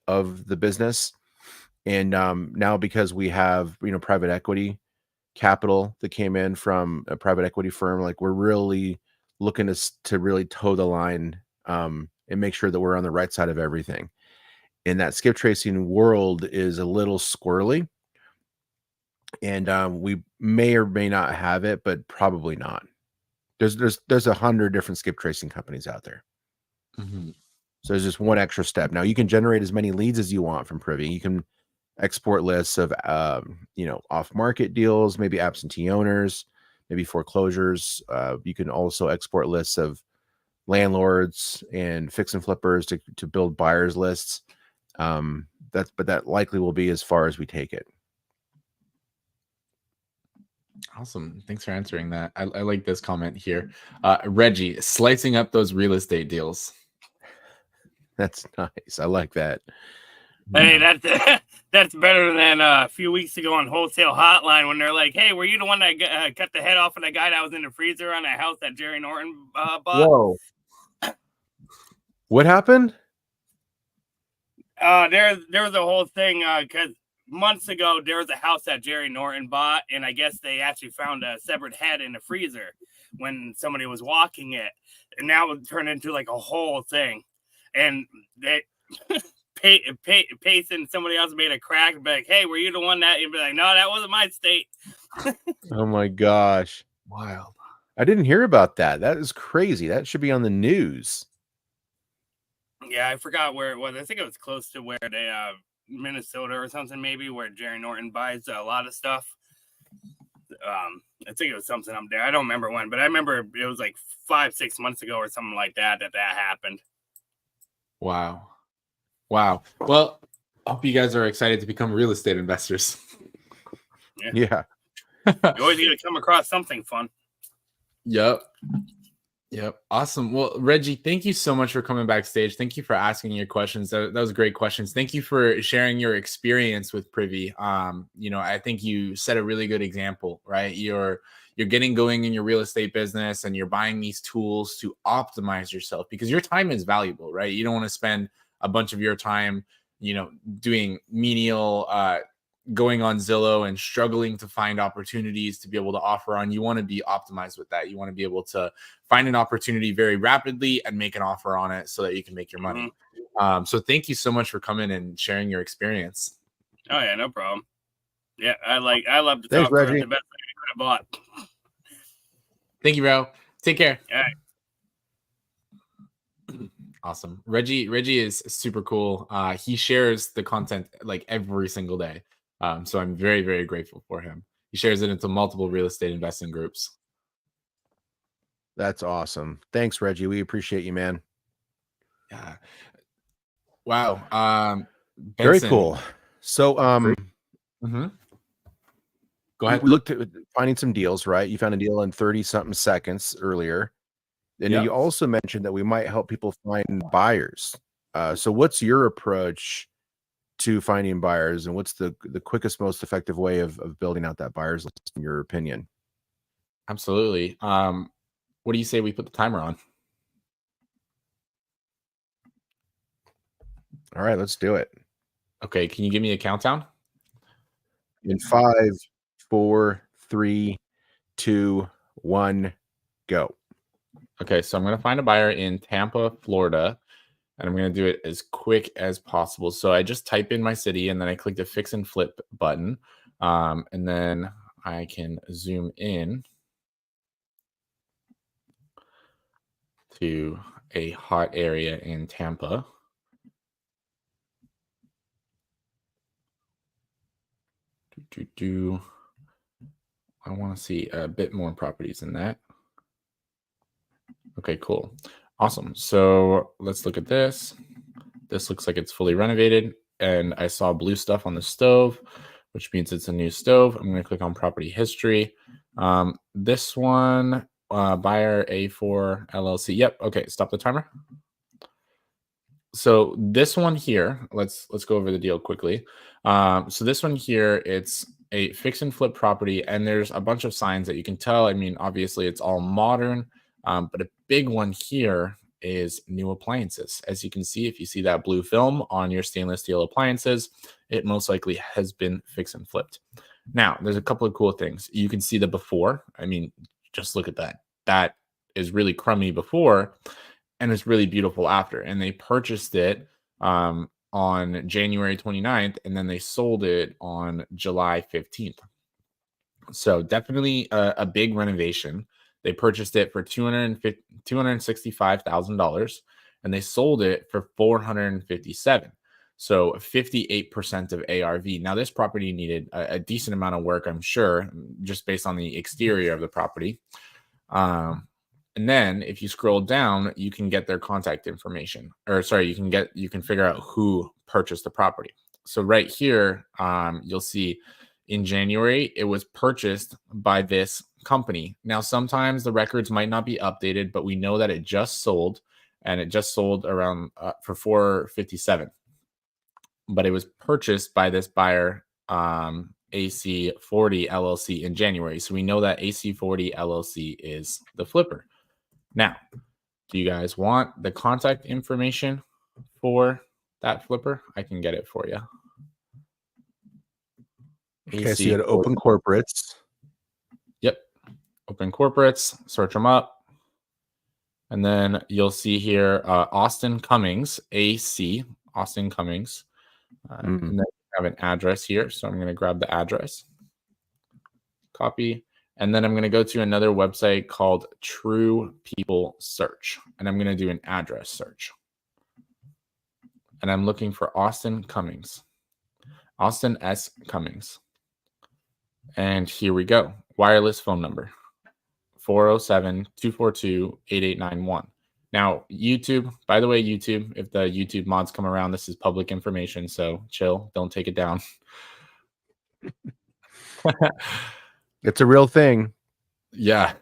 B: of the business. And now because we have, private equity capital that came in from a private equity firm, like we're really looking to really toe the line and make sure that we're on the right side of everything. And that skip tracing world is a little squirrely. And we may or may not have it, but probably not. There's 100 different skip tracing companies out there.
A: Mm-hmm.
B: So there's just one extra step. Now you can generate as many leads as you want from Privy. You can export lists of off-market deals, maybe absentee owners, maybe foreclosures. You can also export lists of landlords and fix and flippers to build buyers lists. But that likely will be as far as we take it.
A: Awesome. Thanks for answering that. I like this comment here. Reggie, slicing up those real estate deals.
B: That's nice. I like that.
C: Hey, that's better than a few weeks ago on Wholesale Hotline when they're like, "Hey, were you the one that cut the head off of the guy that was in the freezer on a house that Jerry Norton bought?"
B: Whoa! What happened?
C: There was a whole thing because months ago there was a house that Jerry Norton bought, and I guess they actually found a severed head in the freezer. when somebody was walking it, and now it turned into like a whole thing. And they Pace and somebody else made a crack and be like, "Hey, were you the one that?" You'd be like, "No, that wasn't my state."
B: Oh my gosh.
A: Wild.
B: I didn't hear about that. That is crazy. That should be on the news.
C: Yeah, I forgot where it was. I think it was close to where they Minnesota or something, maybe, where Jerry Norton buys a lot of stuff. I think it was something up there. I don't remember when, but I remember it was like 5-6 months ago or something like that happened.
A: Wow. Wow. Well, I hope you guys are excited to become real estate investors.
B: Yeah.
C: You always need to come across something fun.
A: Yep. Awesome. Well, Reggie, thank you so much for coming backstage. Thank you for asking your questions. That was great questions. Thank you for sharing your experience with Privy. I think you set a really good example, right? You're getting going in your real estate business and you're buying these tools to optimize yourself because your time is valuable, right? You don't want to spend a bunch of your time, doing menial going on Zillow and struggling to find opportunities to be able to offer on. You want to be optimized with that. You want to be able to find an opportunity very rapidly and make an offer on it so that you can make your money. So thank you so much for coming and sharing your experience.
C: Oh yeah, no problem. Yeah, I love to
B: Thanks,
C: talk for
B: Reggie.
C: the best thing I could have bought.
A: Thank you, bro. Take care.
C: All right.
A: Awesome. Reggie is super cool. He shares the content like every single day. So I'm very, very grateful for him. He shares it into multiple real estate investing groups.
B: That's awesome. Thanks, Reggie. We appreciate you, man.
A: Yeah. Wow.
B: Very
A: Benson.
B: cool. So,
A: Go ahead.
B: we looked at finding some deals, right? You found a deal in 30-something seconds earlier. And
A: Yep.
B: you also mentioned that we might help people find buyers. So what's your approach to finding buyers, and what's the quickest, most effective way of building out that buyers list, in your opinion?
A: Absolutely. What do you say we put the timer on?
B: All right, let's do it.
A: Okay, can you give me a countdown?
B: In 5, 4, 3, 2, 1, go.
A: Okay, so I'm going to find a buyer in Tampa, Florida, and I'm going to do it as quick as possible. So I just type in my city, and then I click the fix and flip button, and then I can zoom in to a hot area in Tampa. I want to see a bit more properties than that. Okay, cool. Awesome. So let's look at this. This looks like it's fully renovated, and I saw blue stuff on the stove, which means it's a new stove. I'm going to click on property history. This one, buyer A4 LLC. Yep. Okay. Stop the timer. So this one here, let's go over the deal quickly. So this one here, it's a fix and flip property, and there's a bunch of signs that you can tell. I mean, obviously it's all modern, but a big one here is new appliances. As you can see, if you see that blue film on your stainless steel appliances, it most likely has been fix and flipped. Now, there's a couple of cool things. You can see the before. I mean, just look at that. That is really crummy before, and it's really beautiful after. And they purchased it on January 29th, and then they sold it on July 15th. So definitely a big renovation. They purchased it for $265,000, and they sold it for $457,000. So 58% of ARV. Now, this property needed a decent amount of work, I'm sure, just based on the exterior of the property. And then if you scroll down, you can get their contact information, or sorry, you can figure out who purchased the property. So right here, you'll see in January, it was purchased by this company. Now, sometimes the records might not be updated, but we know that it just sold, and it just sold around for $457,000. But it was purchased by this buyer, AC40 LLC, in January. So we know that AC40 LLC is the flipper. Now, do you guys want the contact information for that flipper? I can get it for you.
B: Okay, so you had open corporates.
A: Yep.
D: Open corporates, search them up. And then you'll see here Austin Cummings, AC, Austin Cummings. And then I have an address here. So I'm going to grab the address, copy. And then I'm going to go to another website called True People Search. And I'm going to do an address search. And I'm looking for Austin Cummings. Austin S. Cummings. And here we go. Wireless phone number. 407-242-8891. Now, YouTube, by the way, YouTube, if the YouTube mods come around, this is public information. So chill. Don't take it down.
B: It's a real thing.
D: Yeah.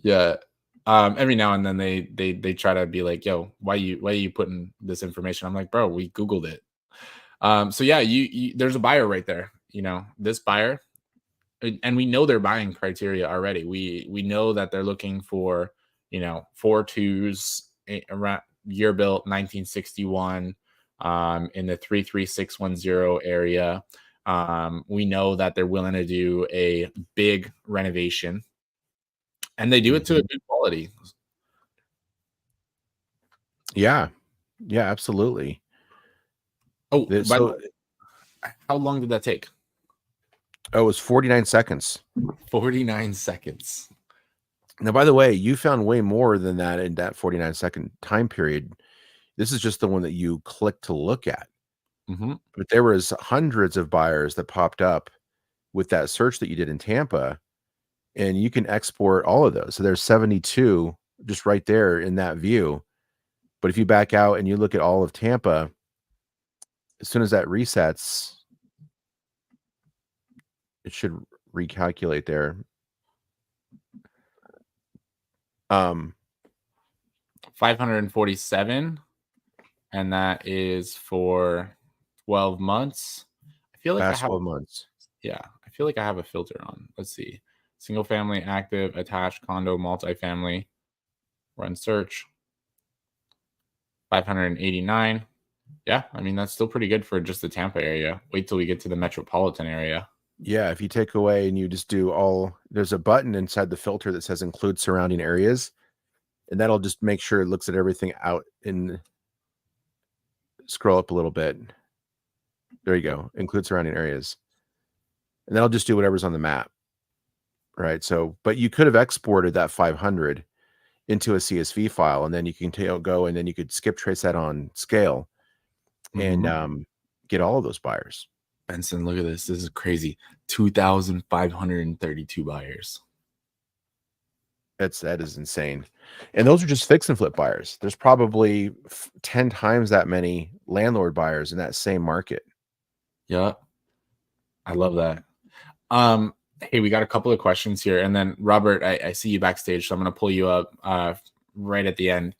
D: Yeah. Every now and then they try to be like, yo, why are you putting this information? I'm like, bro, we Googled it. So yeah, you there's a buyer right there. You know, this buyer, and we know their buying criteria already. We know that they're looking for, you know, 4.2s around year built 1961 in the 33610 area. We know that they're willing to do a big renovation, and they do it to a good quality.
B: Yeah, absolutely.
D: Oh, so how long did that take?
B: Oh, it was 49 seconds.
D: 49 seconds.
B: Now, by the way, you found way more than that in that 49-second time period. This is just the one that you clicked to look at. But there was hundreds of buyers that popped up with that search that you did in Tampa, and you can export all of those. So there's 72 just right there in that view. But if you back out and you look at all of Tampa, as soon as that resets, it should recalculate there.
D: 547, and that is for 12 months. I feel like
B: Past 12 months.
D: Yeah, I feel like I have a filter on. Let's see. Single family, active, attached, condo, multifamily. Run search. 589. Yeah, I mean, that's still pretty good for just the Tampa area. Wait till we get to the metropolitan area.
B: Yeah, if you take away and you just do all, there's a button inside the filter that says include surrounding areas, and that'll just make sure it looks at everything out and scroll up a little bit. There you go, include surrounding areas. And that'll just do whatever's on the map, right? So, but you could have exported that 500 into a CSV file, and then you can go and then you could skip trace that on scale and get all of those buyers.
D: Benson, look at this. This is crazy. 2,532 buyers.
B: That is insane. And those are just fix and flip buyers. There's probably 10 times that many landlord buyers in that same market.
D: Yeah. I love that. Hey, we got a couple of questions here. And then Robert, I see you backstage, so I'm going to pull you up right at the end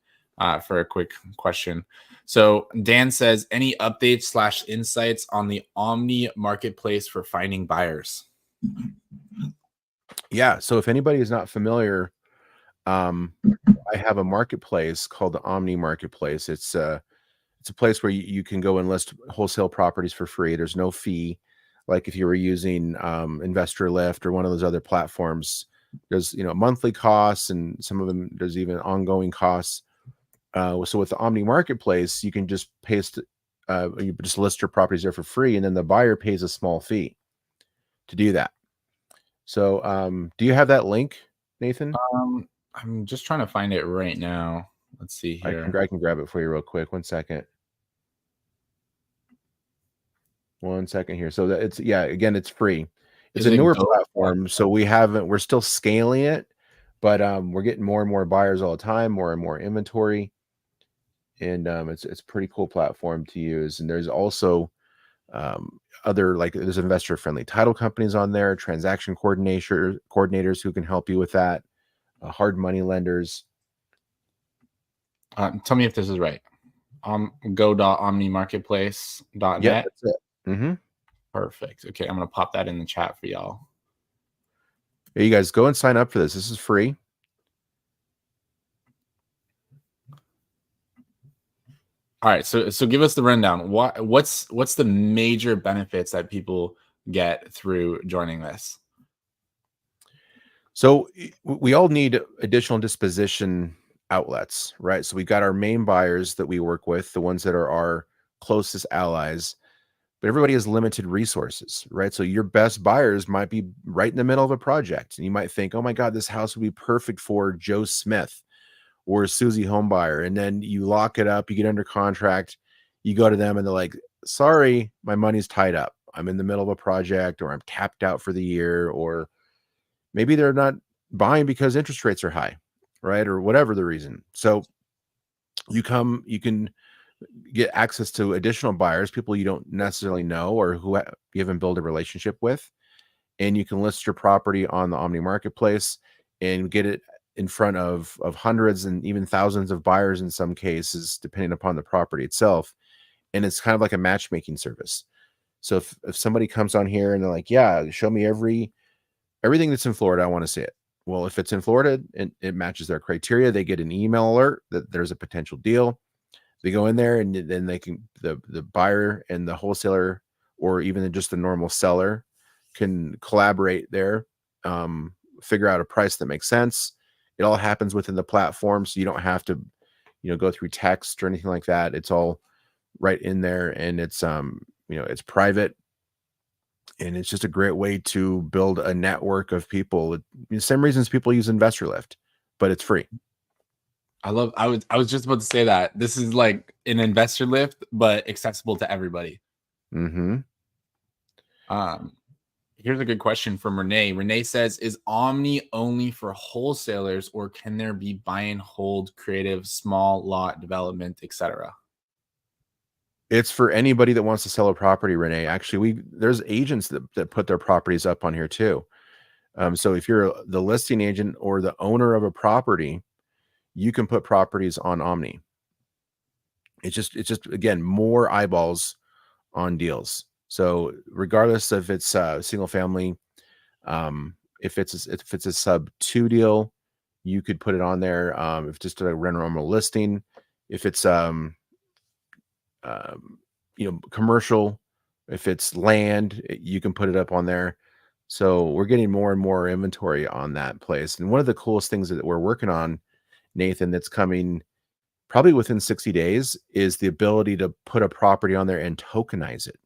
D: for a quick question. So Dan says, any updates / insights on the Omni marketplace for finding buyers?
B: Yeah. So if anybody is not familiar, I have a marketplace called the Omni Marketplace. It's a place where you can go and list wholesale properties for free. There's no fee. Like if you were using Investor Lift or one of those other platforms, there's monthly costs, and some of them there's even ongoing costs. So with the Omni Marketplace, you can just paste, you just list your properties there for free, and then the buyer pays a small fee to do that. So do you have that link, Nathan?
D: I'm just trying to find it right now. Let's see here.
B: I can grab it for you real quick. 1 second. 1 second here. So that again, it's free. It's a newer platform, so we're still scaling it, but we're getting more and more buyers all the time, more and more inventory, and it's a pretty cool platform to use. And there's also other, like, there's investor friendly title companies on there, transaction coordinators who can help you with that, hard money lenders.
D: Tell me if this is right. Go.omnimarketplace.net.
B: Yeah, that's it.
D: Perfect. Okay, I'm gonna pop that in the chat for y'all.
B: Hey, you guys, go and sign up for this. This is free.
D: All right, so give us the rundown. What's the major benefits that people get through joining this?
B: So we all need additional disposition outlets, right? So we got our main buyers that we work with, the ones that are our closest allies, but everybody has limited resources, right? So your best buyers might be right in the middle of a project, and you might think, oh my God, this house would be perfect for Joe Smith or Susie Homebuyer. And then you lock it up, you get under contract, you go to them and they're like, sorry, my money's tied up. I'm in the middle of a project, or I'm tapped out for the year, or maybe they're not buying because interest rates are high, right? Or whatever the reason. So you can get access to additional buyers, people you don't necessarily know or who you haven't built a relationship with, and you can list your property on the Omni Marketplace and get it in front of hundreds and even thousands of buyers in some cases, depending upon the property itself. And it's kind of like a matchmaking service. So if somebody comes on here and they're like, yeah, show me everything that's in Florida, I want to see it. Well, if it's in Florida and it matches their criteria, they get an email alert that there's a potential deal. They go in there and then they can, the buyer and the wholesaler, or even just the normal seller, can collaborate there, figure out a price that makes sense. It all happens within the platform, so you don't have to, go through text or anything like that. It's all right in there, and it's it's private, and it's just a great way to build a network of people. The same reasons people use Investor Lift, but it's free.
D: I was just about to say that this is like an investor lift, but accessible to everybody.
B: Mm-hmm.
D: Here's a good question from Renee. Renee says, is Omni only for wholesalers, or can there be buy and hold, creative, small lot development, etc.?
B: It's for anybody that wants to sell a property, Renee. Actually, there's agents that put their properties up on here too. So if you're the listing agent or the owner of a property, you can put properties on Omni. It's just again, more eyeballs on deals. So regardless if it's single family, if it's a sub 2 deal, you could put it on there. If just a normal listing, if it's commercial, if it's land, you can put it up on there. So we're getting more and more inventory on that place. And one of the coolest things that we're working on, Nathan, that's coming probably within 60 days, is the ability to put a property on there and tokenize it.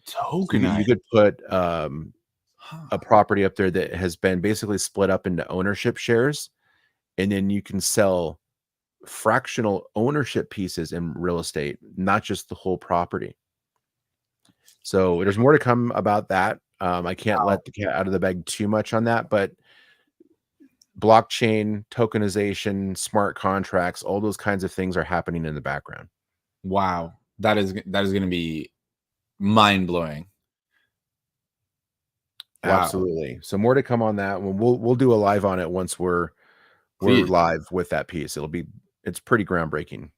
D: Tokenize.
B: You could put a property up there that has been basically split up into ownership shares, and then you can sell fractional ownership pieces in real estate, not just the whole property. So there's more to come about that. I can't let the cat out of the bag too much on that, but blockchain, tokenization, smart contracts, all those kinds of things are happening in the background.
D: Wow, that is going to be mind-blowing. Wow.
B: Absolutely. So more to come on that. We'll do a live on it once we're live with that piece. It's pretty groundbreaking.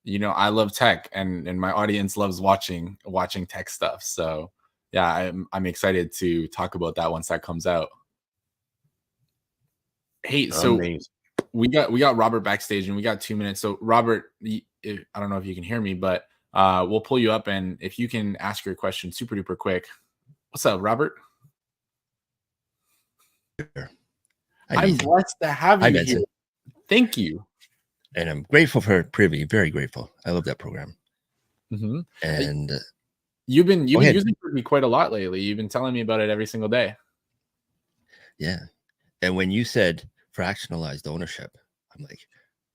D: I love tech, and my audience loves watching tech stuff. So yeah, I'm excited to talk about that once that comes out. Hey, so
B: amazing.
D: we got Robert backstage, and we got 2 minutes. So Robert, I don't know if you can hear me, but we'll pull you up, and if you can ask your question super duper quick. What's up, Robert? I'm blessed to have you here. Thank you.
E: And I'm grateful for Privy. Very grateful. I love that program.
D: Mm-hmm.
E: And
D: you've been using Privy quite a lot lately. You've been telling me about it every single day.
E: Yeah. And when you said fractionalized ownership, I'm like,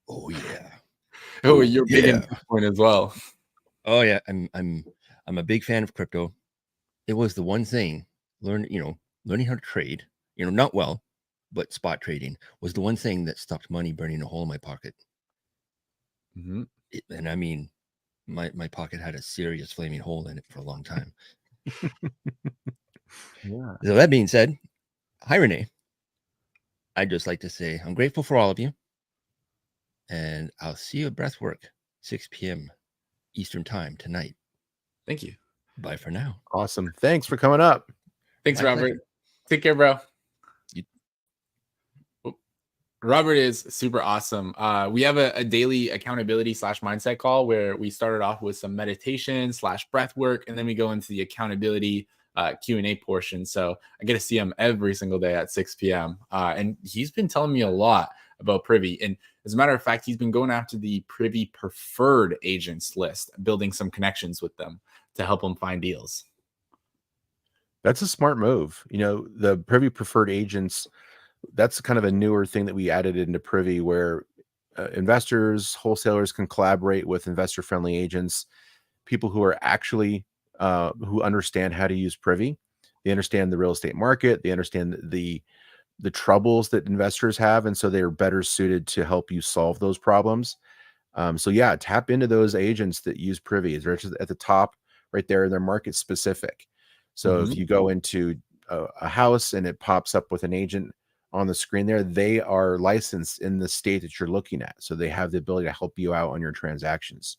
E: oh yeah.
D: Oh, you're big in Bitcoin as well.
E: Oh yeah. I'm a big fan of crypto. It was the one thing learning how to trade, not well, but spot trading was the one thing that stopped money burning a hole in my pocket.
D: Mm-hmm.
E: And I mean, my pocket had a serious flaming hole in it for a long time.
B: Yeah.
E: So that being said, hi, Renee. I'd just like to say I'm grateful for all of you. And I'll see you at Breathwork, 6 p.m. Eastern time tonight.
D: Thank you.
E: Bye for now.
B: Awesome. Thanks for coming up.
D: Thanks,
E: My
D: Robert.
E: pleasure.
D: Take care, bro. Robert is super awesome. We have a daily accountability / mindset call where we started off with some meditation / breath work, and then we go into the accountability Q&A portion. So I get to see him every single day at 6 p.m. And he's been telling me a lot about Privy. And as a matter of fact, he's been going after the Privy preferred agents list, building some connections with them to help him find deals.
B: That's a smart move. You know, the Privy preferred agents, that's kind of a newer thing that we added into Privy, where investors, wholesalers can collaborate with investor-friendly agents, people who are actually who understand how to use Privy. They understand the real estate market. They understand the troubles that investors have, and so they're better suited to help you solve those problems. So yeah, tap into those agents that use Privy. They're just at the top right there. They're market specific. So if you go into a house and it pops up with an agent on the screen there, they are licensed in the state that you're looking at. So they have the ability to help you out on your transactions.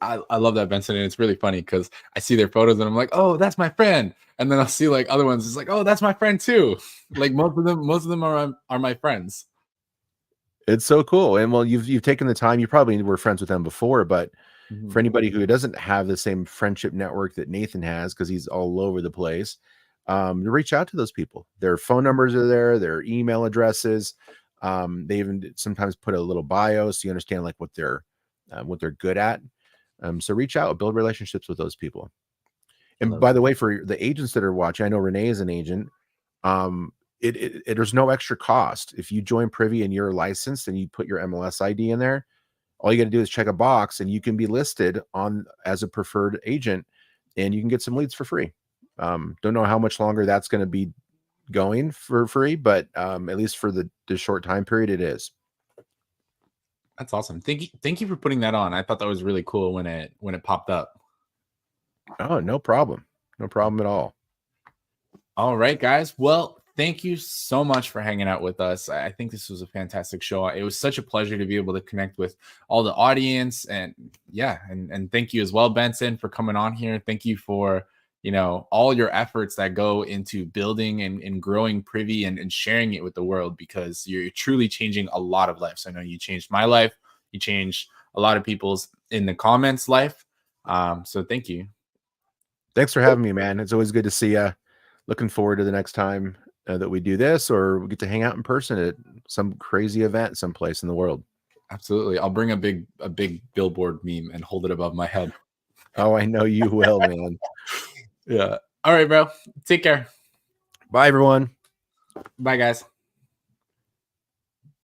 D: I love that, Benson. And it's really funny because I see their photos and I'm like, oh, that's my friend. And then I'll see like other ones. It's like, oh, that's my friend too. Like most of them are my friends.
B: It's so cool. And well, you've taken the time. You probably were friends with them before, but for anybody who doesn't have the same friendship network that Nathan has, because he's all over the place, to reach out to those people. Their phone numbers are there, their email addresses. They even sometimes put a little bio so you understand like what they're good at. So reach out, build relationships with those people. And by the way, for the agents that are watching, I know Renee is an agent. There's no extra cost. If you join Privy and you're licensed and you put your MLS ID in there, all you got to do is check a box and you can be listed on as a preferred agent and you can get some leads for free. Don't know how much longer that's going to be going for free, but at least for the short time period, it is.
D: That's awesome. Thank you for putting that on. I thought that was really cool when it popped up.
B: Oh, no problem. No problem at all.
D: All right, guys. Well, thank you so much for hanging out with us. I think this was a fantastic show. It was such a pleasure to be able to connect with all the audience, and yeah, and thank you as well, Benson, for coming on here. Thank you for, you know, all your efforts that go into building and growing Privy and sharing it with the world, because you're truly changing a lot of lives. I know you changed my life. You changed a lot of people's in the comments life. So thank you.
B: Thanks for having me, man. It's always good to see you. Looking forward to the next time that we do this, or we get to hang out in person at some crazy event someplace in the world.
D: Absolutely. I'll bring a big billboard meme and hold it above my head.
B: Oh, I know you will, man.
D: Yeah. All right, bro. Take care.
B: Bye, everyone.
D: Bye, guys.